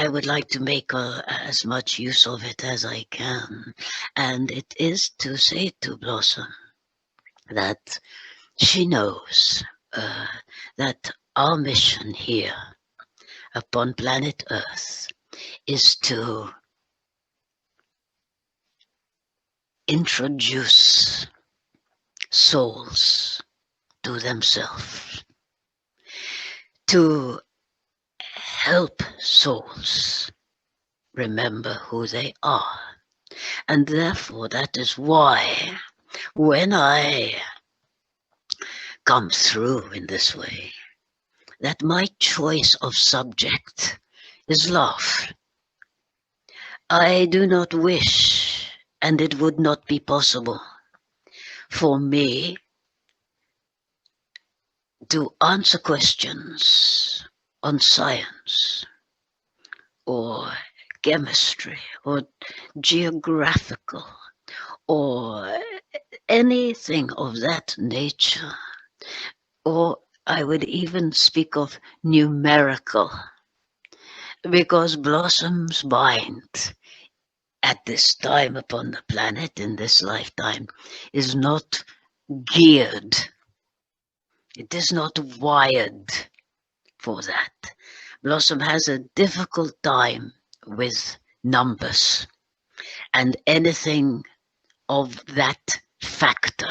would like to make as much use of it as I can. And it is to say to Blossom that she knows that our mission here upon planet Earth is to introduce souls to themselves, to help souls remember who they are. And therefore, that is why when I come through in this way, that my choice of subject is love. I do not wish, and it would not be possible for me to answer questions on science or chemistry or geographical or anything of that nature, or I would even speak of numerical, because Blossom's mind at this time upon the planet in this lifetime is not geared, it is not wired for that. Blossom has a difficult time with numbers and anything of that factor,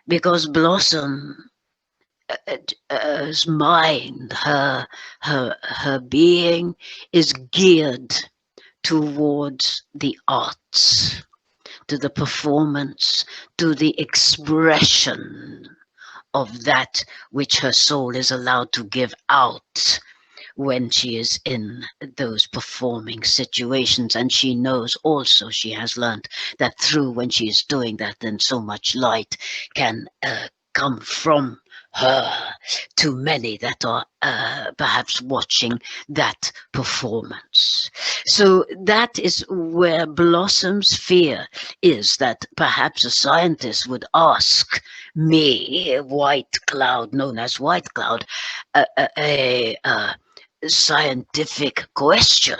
because Blossom's mind, her being is geared towards the arts, to the performance, to the expression of that which her soul is allowed to give out when she is in those performing situations. And she knows also, she has learned that through when she is doing that, then so much light can come from her to many that are perhaps watching that performance. So that is where Blossom's fear is, that perhaps a scientist would ask me, White Cloud, known as White Cloud, a scientific question,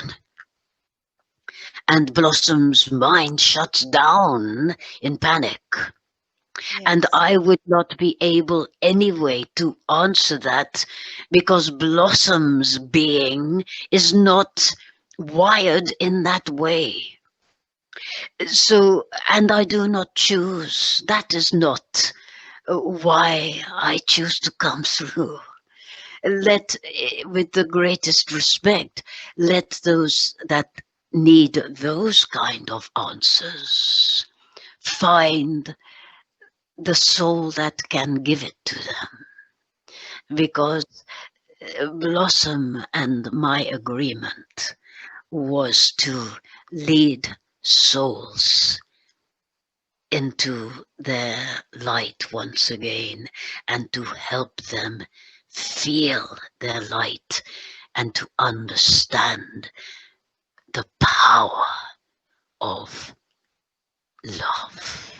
and Blossom's mind shuts down in panic. And Yes. I would not be able anyway to answer that because Blossom's being is not wired in that way. So, and I do not choose. That is not why I choose to come through. Let, with the greatest respect, let those that need those kind of answers find the soul that can give it to them. Because Blossom and my agreement was to lead souls into their light once again and to help them feel their light and to understand the power of love.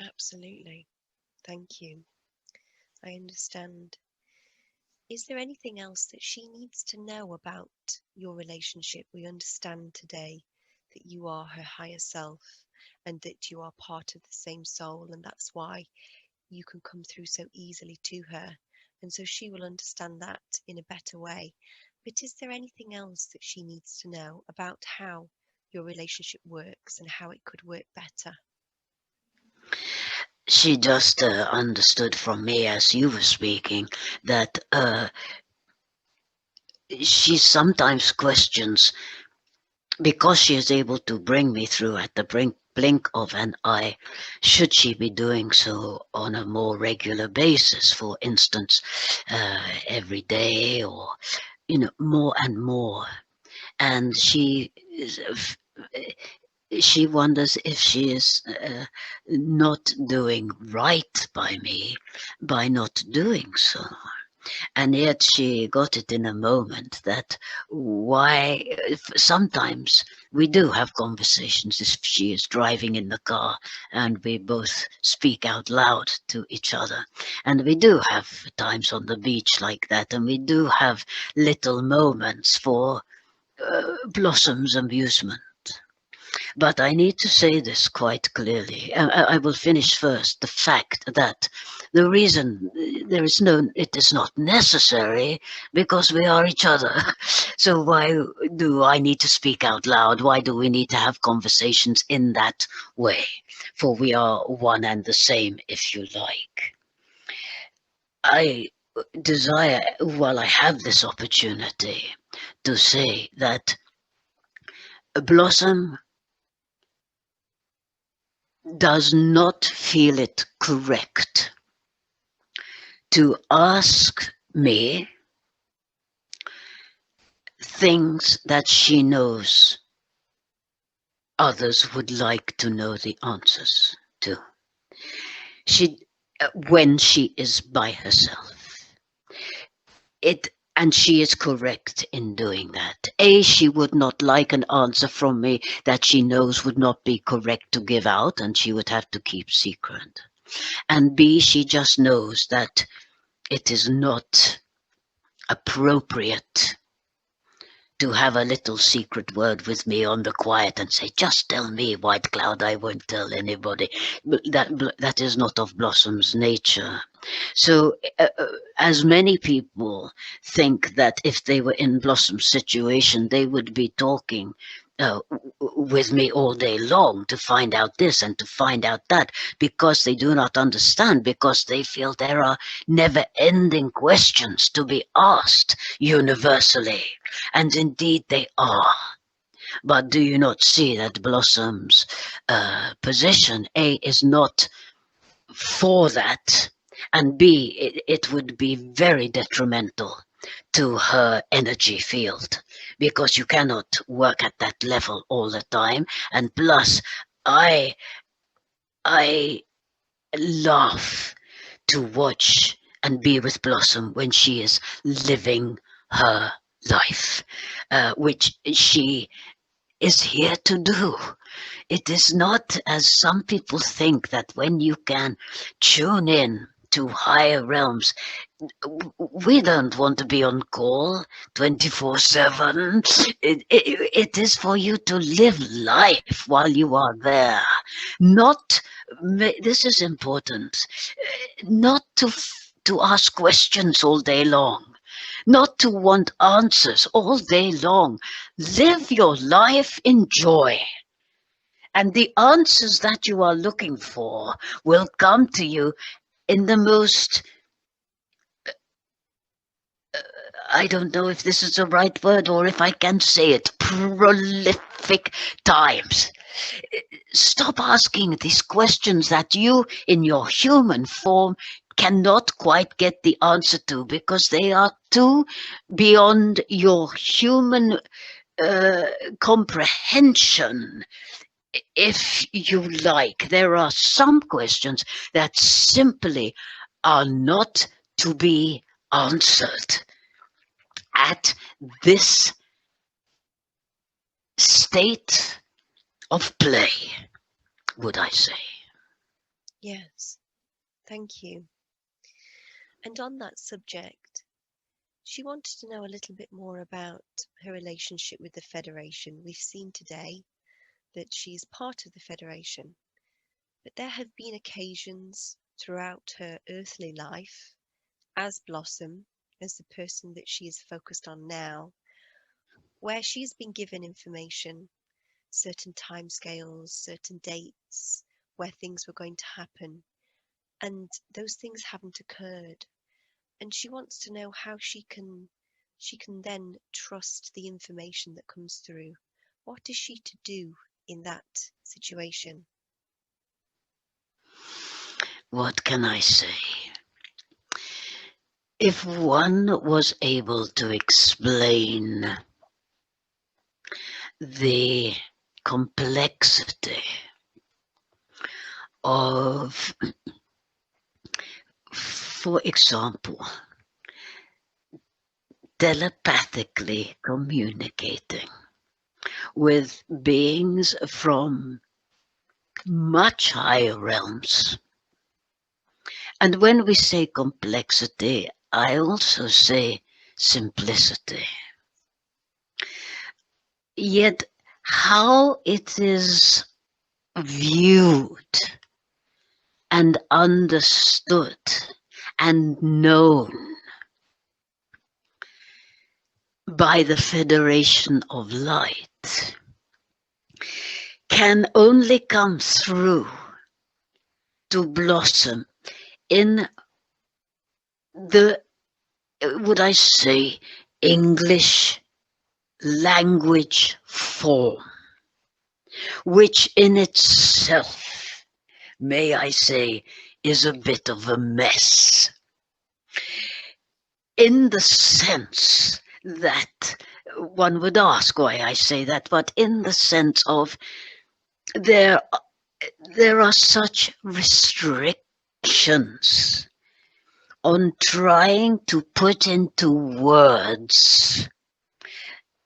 Absolutely. Thank you. I understand. Is there anything else that she needs to know about your relationship? We understand today that you are her higher self and that you are part of the same soul, and that's why you can come through so easily to her. And so she will understand that in a better way. But is there anything else that she needs to know about how your relationship works and how it could work better? She just understood from me as you were speaking that she sometimes questions, because she is able to bring me through at the blink of an eye, should she be doing so on a more regular basis, for instance, every day, or more and more. And she wonders if she is not doing right by me by not doing so. And yet she got it in a moment that why sometimes we do have conversations if she is driving in the car and we both speak out loud to each other. And we do have times on the beach like that, and we do have little moments for Blossom's amusement. But I need to say this quite clearly. I will finish first the fact that the reason it is not necessary because we are each other. So why do I need to speak out loud? Why do we need to have conversations in that way? For we are one and the same, if you like. I desire, while I have this opportunity, to say that Blossom does not feel it correct to ask me things that she knows others would like to know the answers to. When she is by herself, and she is correct in doing that. A, she would not like an answer from me that she knows would not be correct to give out, and she would have to keep secret. And B, she just knows that it is not appropriate to have a little secret word with me on the quiet and say, just tell me, White Cloud, I won't tell anybody. That is not of Blossom's nature. So as many people think that if they were in Blossom's situation, they would be talking with me all day long to find out this and to find out that, because they do not understand, because they feel there are never-ending questions to be asked universally. And indeed they are. But do you not see that Blossom's position, A, is not for that, and B, it would be very detrimental to her energy field, because you cannot work at that level all the time. And plus, I love to watch and be with Blossom when she is living her life, which she is here to do. It is not as some people think, that when you can tune in to higher realms, we don't want to be on call 24/7. It is for you to live life while you are there, not this is important, not to ask questions all day long, not to want answers all day long. Live your life in joy. And the answers that you are looking for will come to you in the most, I don't know if this is the right word or if I can say it, prolific times. Stop asking these questions that you, in your human form, cannot quite get the answer to, because they are too beyond your human comprehension. If you like, there are some questions that simply are not to be answered at this state of play, would I say. Yes, thank you. And on that subject, she wanted to know a little bit more about her relationship with the Federation. We've seen today that she's part of the Federation, but there have been occasions throughout her earthly life as Blossom, as the person that she is focused on now, where she's been given information, certain timescales, certain dates, where things were going to happen, and those things haven't occurred. And she wants to know how she can then trust the information that comes through. What is she to do in that situation? What can I say? If one was able to explain the complexity of, for example, telepathically communicating with beings from much higher realms. And when we say complexity, I also say simplicity. Yet how it is viewed and understood and known by the Federation of Light can only come through to Blossom in the, would I say, English language form, which in itself, may I say, is a bit of a mess. In the sense that one would ask why I say that, but in the sense of there are such restrictions on trying to put into words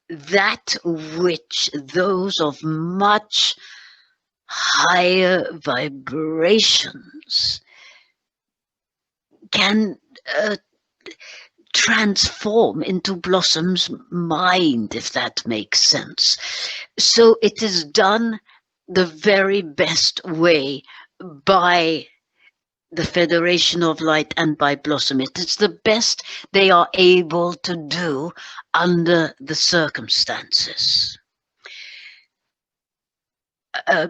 that which those of much higher vibrations can transform into Blossom's mind, if that makes sense. So it is done the very best way by the Federation of Light and by Blossom. It is the best they are able to do under the circumstances.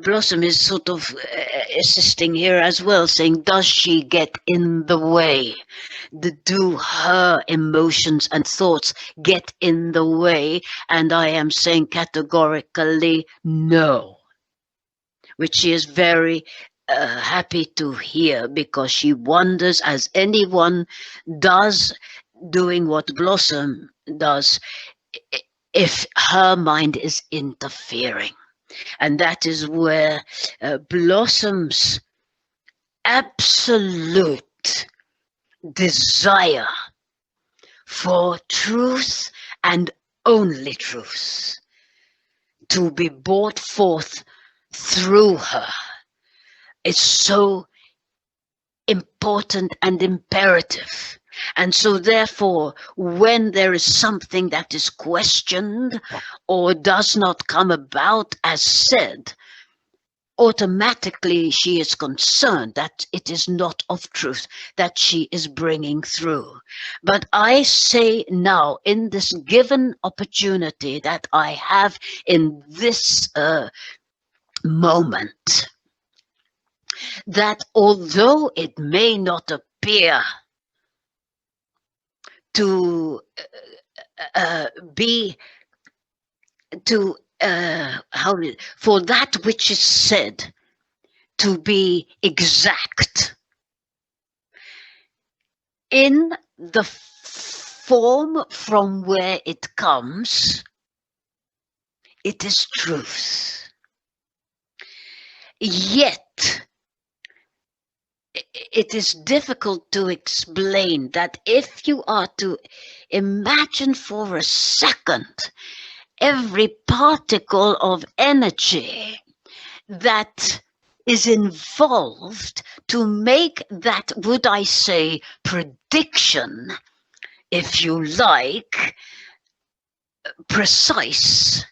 Blossom is sort of assisting here as well, saying, does she get in the way? Do her emotions and thoughts get in the way? And I am saying categorically no, which she is very happy to hear, because she wonders, as anyone does doing what Blossom does, if her mind is interfering. And that is where Blossom's absolute desire for truth and only truth to be brought forth through her is so important and imperative. And so therefore, when there is something that is questioned or does not come about as said, automatically she is concerned that it is not of truth that she is bringing through. But I say now, in this given opportunity that I have in this moment, that although it may not appear to be to for that which is said to be exact in the form from where it comes, it is truth. Yet it is difficult to explain that if you are to imagine for a second every particle of energy that is involved to make that, would I say, prediction, if you like, precise,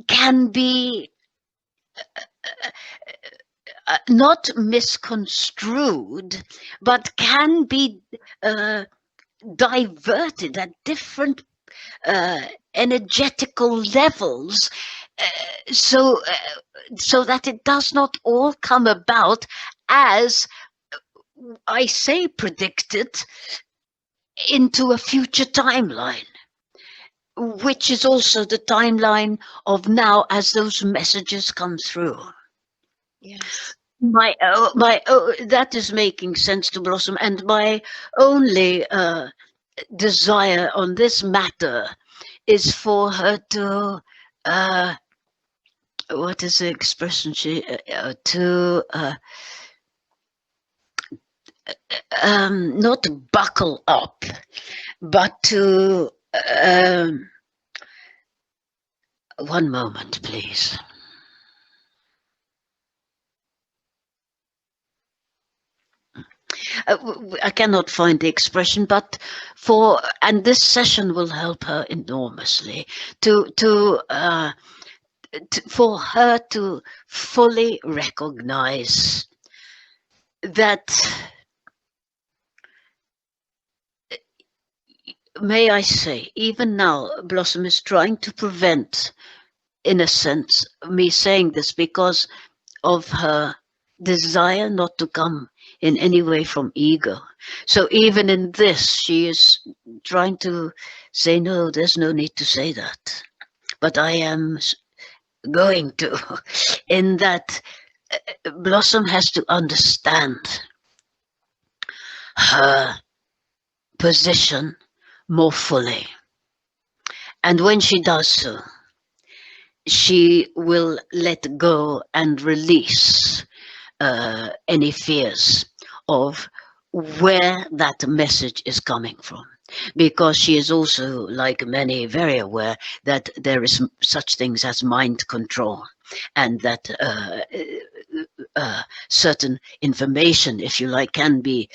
can be not misconstrued, but can be diverted at different energetical levels, so that it does not all come about as I say predicted into a future timeline, which is also the timeline of now as those messages come through. Yes. That is making sense to Blossom, and my only desire on this matter is for her to what is the expression not buckle up, but to one moment, please. I cannot find the expression, but and this session will help her enormously for her to fully recognize that, may I say, even now, Blossom is trying to prevent, in a sense, me saying this because of her desire not to come in any way from ego. So even in this, she is trying to say, no, there's no need to say that. But I am going to, in that Blossom has to understand her position more fully. And when she does so, she will let go and release any fears of where that message is coming from. Because she is also, like many, very aware that there is such things as mind control, and that certain information, if you like, can be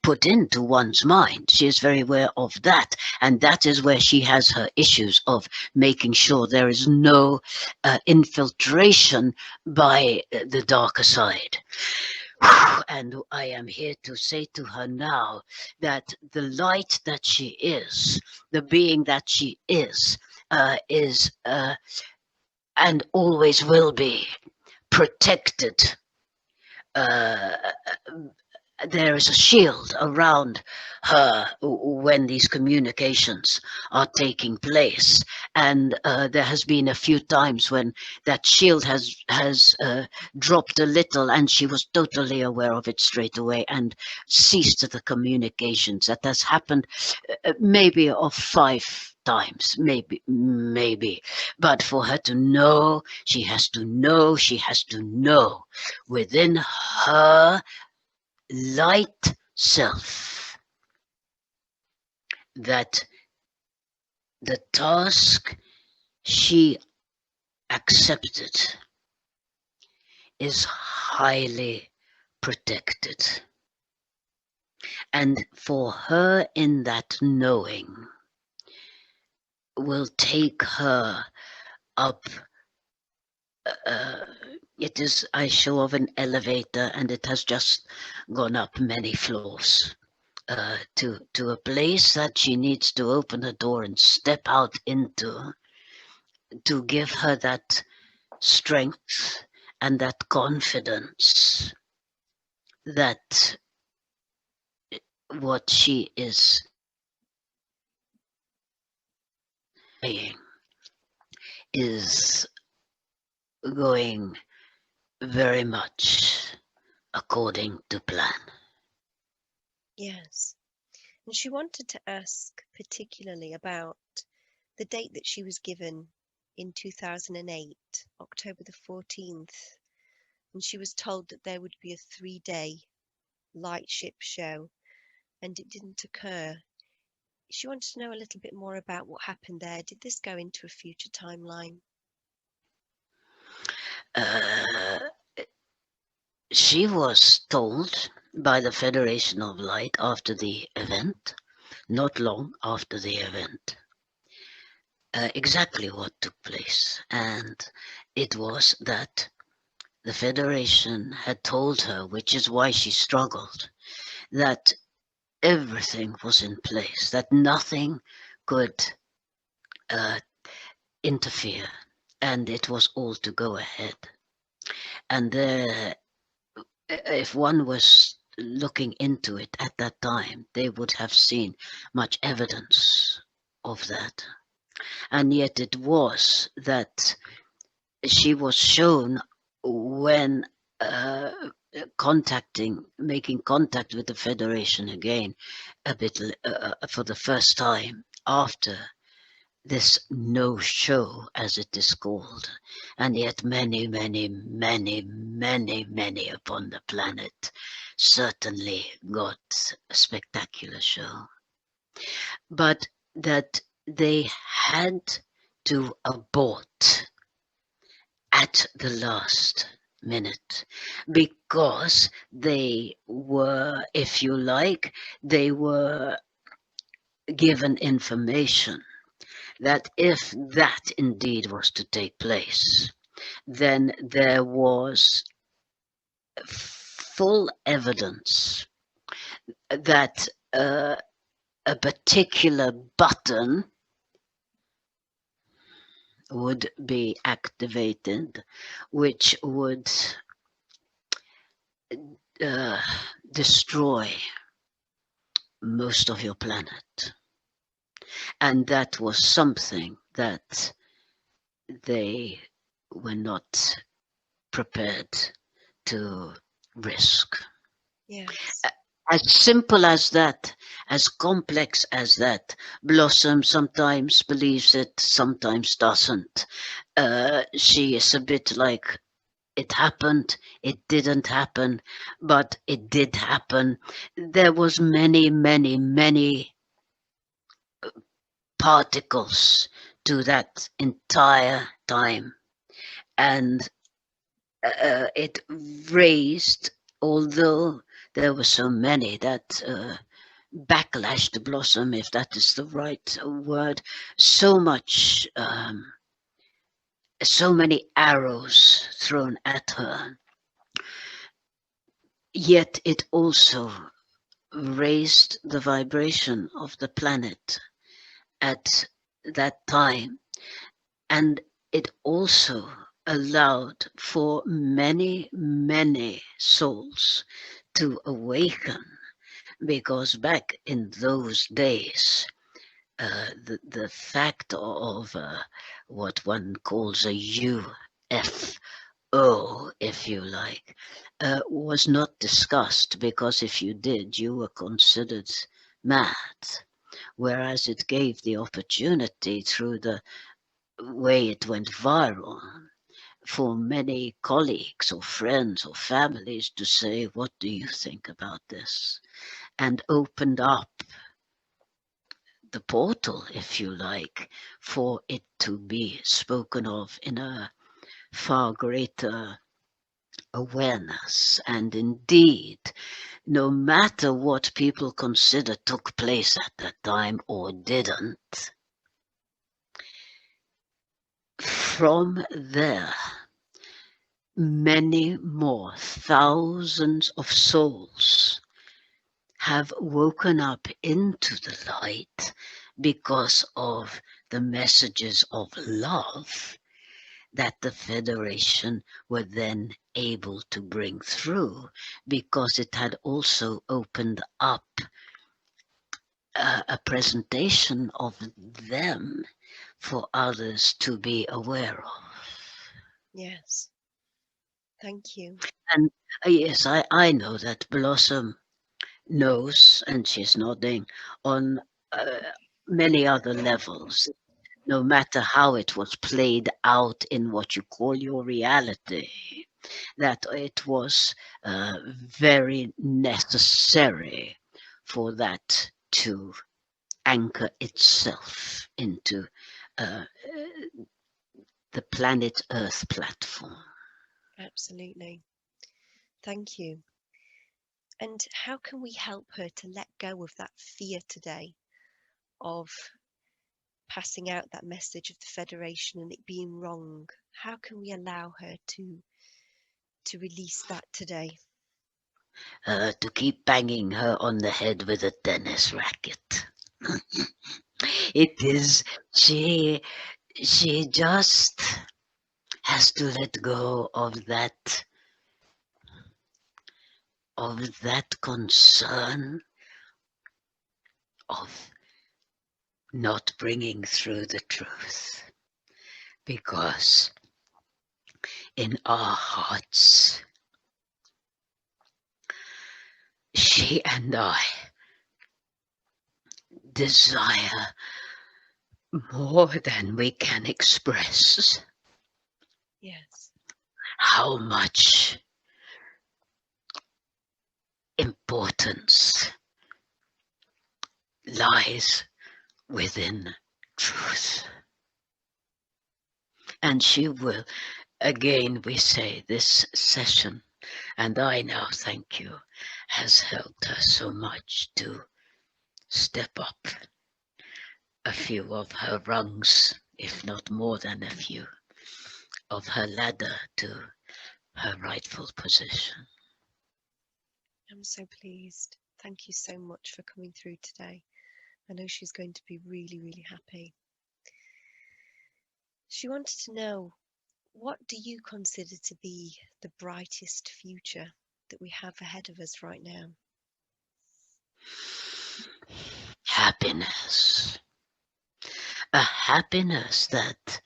put into one's mind. She is very aware of that, and that is where she has her issues of making sure there is no infiltration by the darker side. And I am here to say to her now that the light that she is, the being that she is and always will be protected. There is a shield around her when these communications are taking place, and there has been a few times when that shield has dropped a little, and she was totally aware of it straight away and ceased the communications. That has happened maybe of 5 times, maybe, but for her to know, she has to know within her light self that the task she accepted is highly protected. And for her, in that knowing, will take her up it is I show of an elevator, and it has just gone up many floors to a place that she needs to open the door and step out into, to give her that strength and that confidence that what she is saying is going very much according to plan. Yes. And she wanted to ask particularly about the date that she was given in 2008, October the 14th. And she was told that there would be a 3-day lightship show, and it didn't occur. She wanted to know a little bit more about what happened there. Did this go into a future timeline? She was told by the Federation of Light after the event, not long after the event, exactly what took place. And it was that the Federation had told her, which is why she struggled, that everything was in place, that nothing could interfere, and it was all to go ahead. And if one was looking into it at that time, they would have seen much evidence of that. And yet it was that she was shown when making contact with the Federation again, a bit for the first time after this no-show, as it is called, and yet many upon the planet certainly got a spectacular show. But that they had to abort at the last minute because they were, if you like, they were given information that if that indeed was to take place, then there was full evidence that a particular button would be activated, which would destroy most of your planet. And that was something that they were not prepared to risk. Yes. As simple as that, as complex as that. Blossom sometimes believes it, sometimes doesn't. She is a bit like, it happened, it didn't happen, but it did happen. There was many particles to that entire time. And it raised, although there were so many that backlash to Blossom, if that is the right word, so many arrows thrown at her. Yet it also raised the vibration of the planet at that time, and it also allowed for many souls to awaken, because back in those days, the fact of what one calls a UFO, if you like, was not discussed, because if you did, you were considered mad. Whereas it gave the opportunity, through the way it went viral, for many colleagues or friends or families to say, what do you think about this? And opened up the portal, if you like, for it to be spoken of in a far greater awareness. And indeed, no matter what people consider took place at that time or didn't, from there, many more thousands of souls have woken up into the light because of the messages of love that the Federation were then able to bring through, because it had also opened up a presentation of them for others to be aware of. Yes. Thank you. And yes, I know that Blossom knows, and she's nodding, on many other levels, no matter how it was played out in what you call your reality, that it was very necessary for that to anchor itself into uh, the planet Earth platform. Absolutely. Thank you. And how can we help her to let go of that fear today of passing out that message of the Federation and it being wrong? How can we allow her to release that today? To keep banging her on the head with a tennis racket. It is, she just has to let go of that concern of not bringing through the truth, because in our hearts she and I desire more than we can express Yes. how much importance lies within truth. And she will, again we say, this session, and I now thank you, has helped her so much to step up a few of her rungs, if not more than a few, of her ladder to her rightful position. I'm so pleased. Thank you so much for coming through today. I know she's going to be really, really happy. She wanted to know, what do you consider to be the brightest future that we have ahead of us right now? Happiness. A happiness that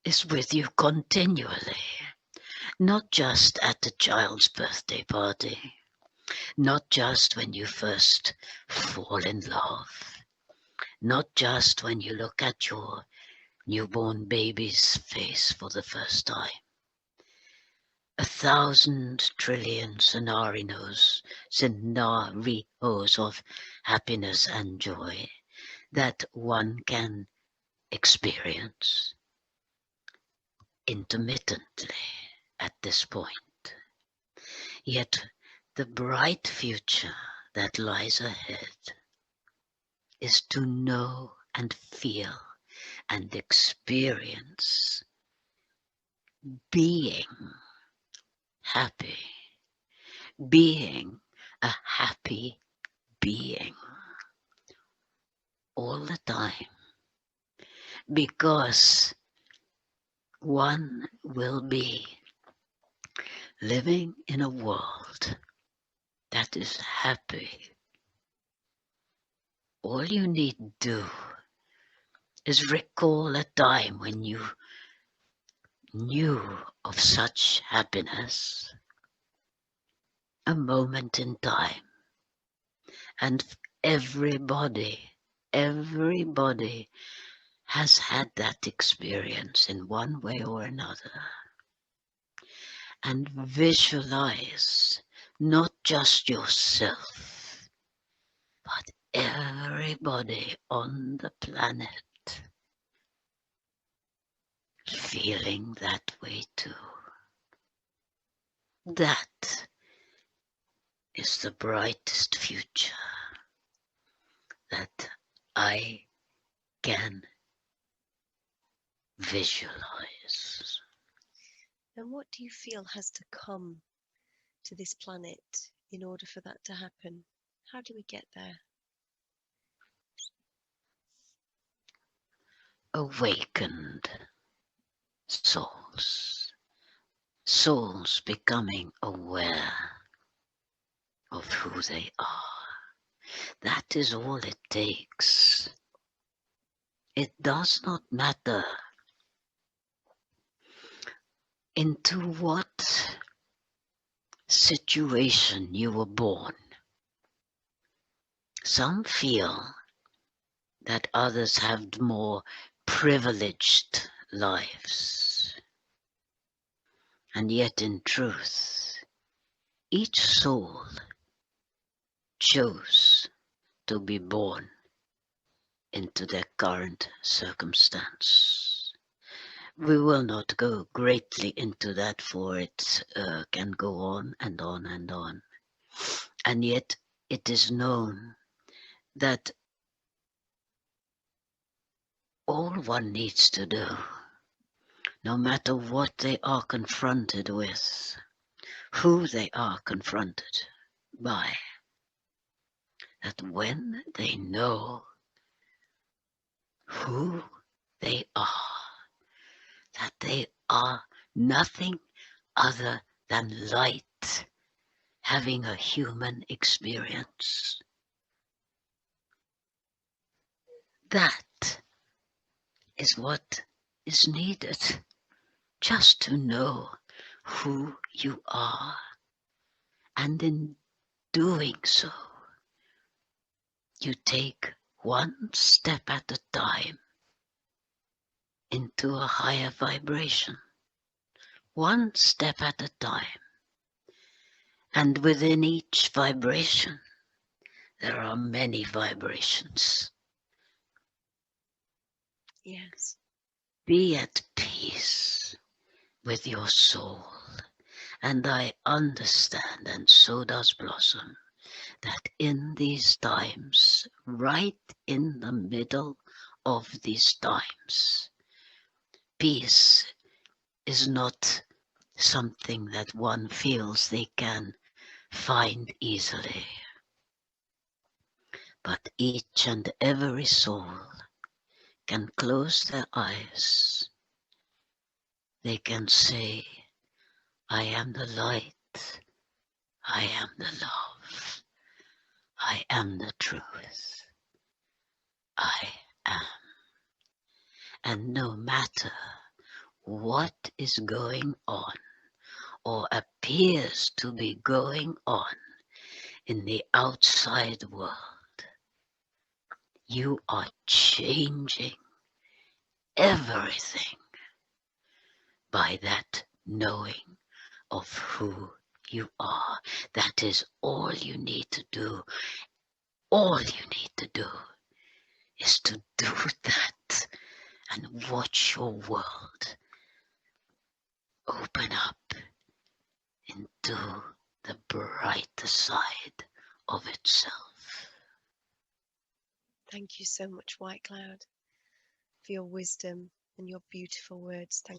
is with you continually, not just at the child's birthday party, not just when you first fall in love, not just when you look at your newborn baby's face for the first time. 1,000 trillion scenarios of happiness and joy that one can experience intermittently at this point. Yet the bright future that lies ahead is to know and feel and experience being happy, being a happy being all the time, because one will be living in a world that is happy. All you need to do is recall a time when you knew of such happiness, a moment in time, and everybody has had that experience in one way or another. And visualize not just yourself, but everybody on the planet feeling that way too. That is the brightest future that I can visualize. And what do you feel has to come to this planet in order for that to happen? How do we get there? Awakened souls. Souls becoming aware of who they are. That is all it takes. It does not matter into what situation you were born. Some feel that others have more privileged lives. And yet in truth, each soul chose to be born into their current circumstance. We will not go greatly into that, for it can go on and on and on. And yet it is known that all one needs to do, no matter what they are confronted with, who they are confronted by, that when they know who they are, that they are nothing other than light having a human experience. That is what is needed, just to know who you are. And in doing so, you take one step at a time into a higher vibration, one step at a time. And within each vibration, there are many vibrations. Yes. Be at peace with your soul. And I understand, and so does Blossom, that in these times, right in the middle of these times, peace is not something that one feels they can find easily. But each and every soul can close their eyes. They can say, I am the light, I am the love, I am the truth, I am. And no matter what is going on or appears to be going on in the outside world, you are changing everything by that knowing of who you are. That is all you need to do. All you need to do is to do that and watch your world open up into the brighter side of itself. Thank you so much, White Cloud, for your wisdom and your beautiful words. Thank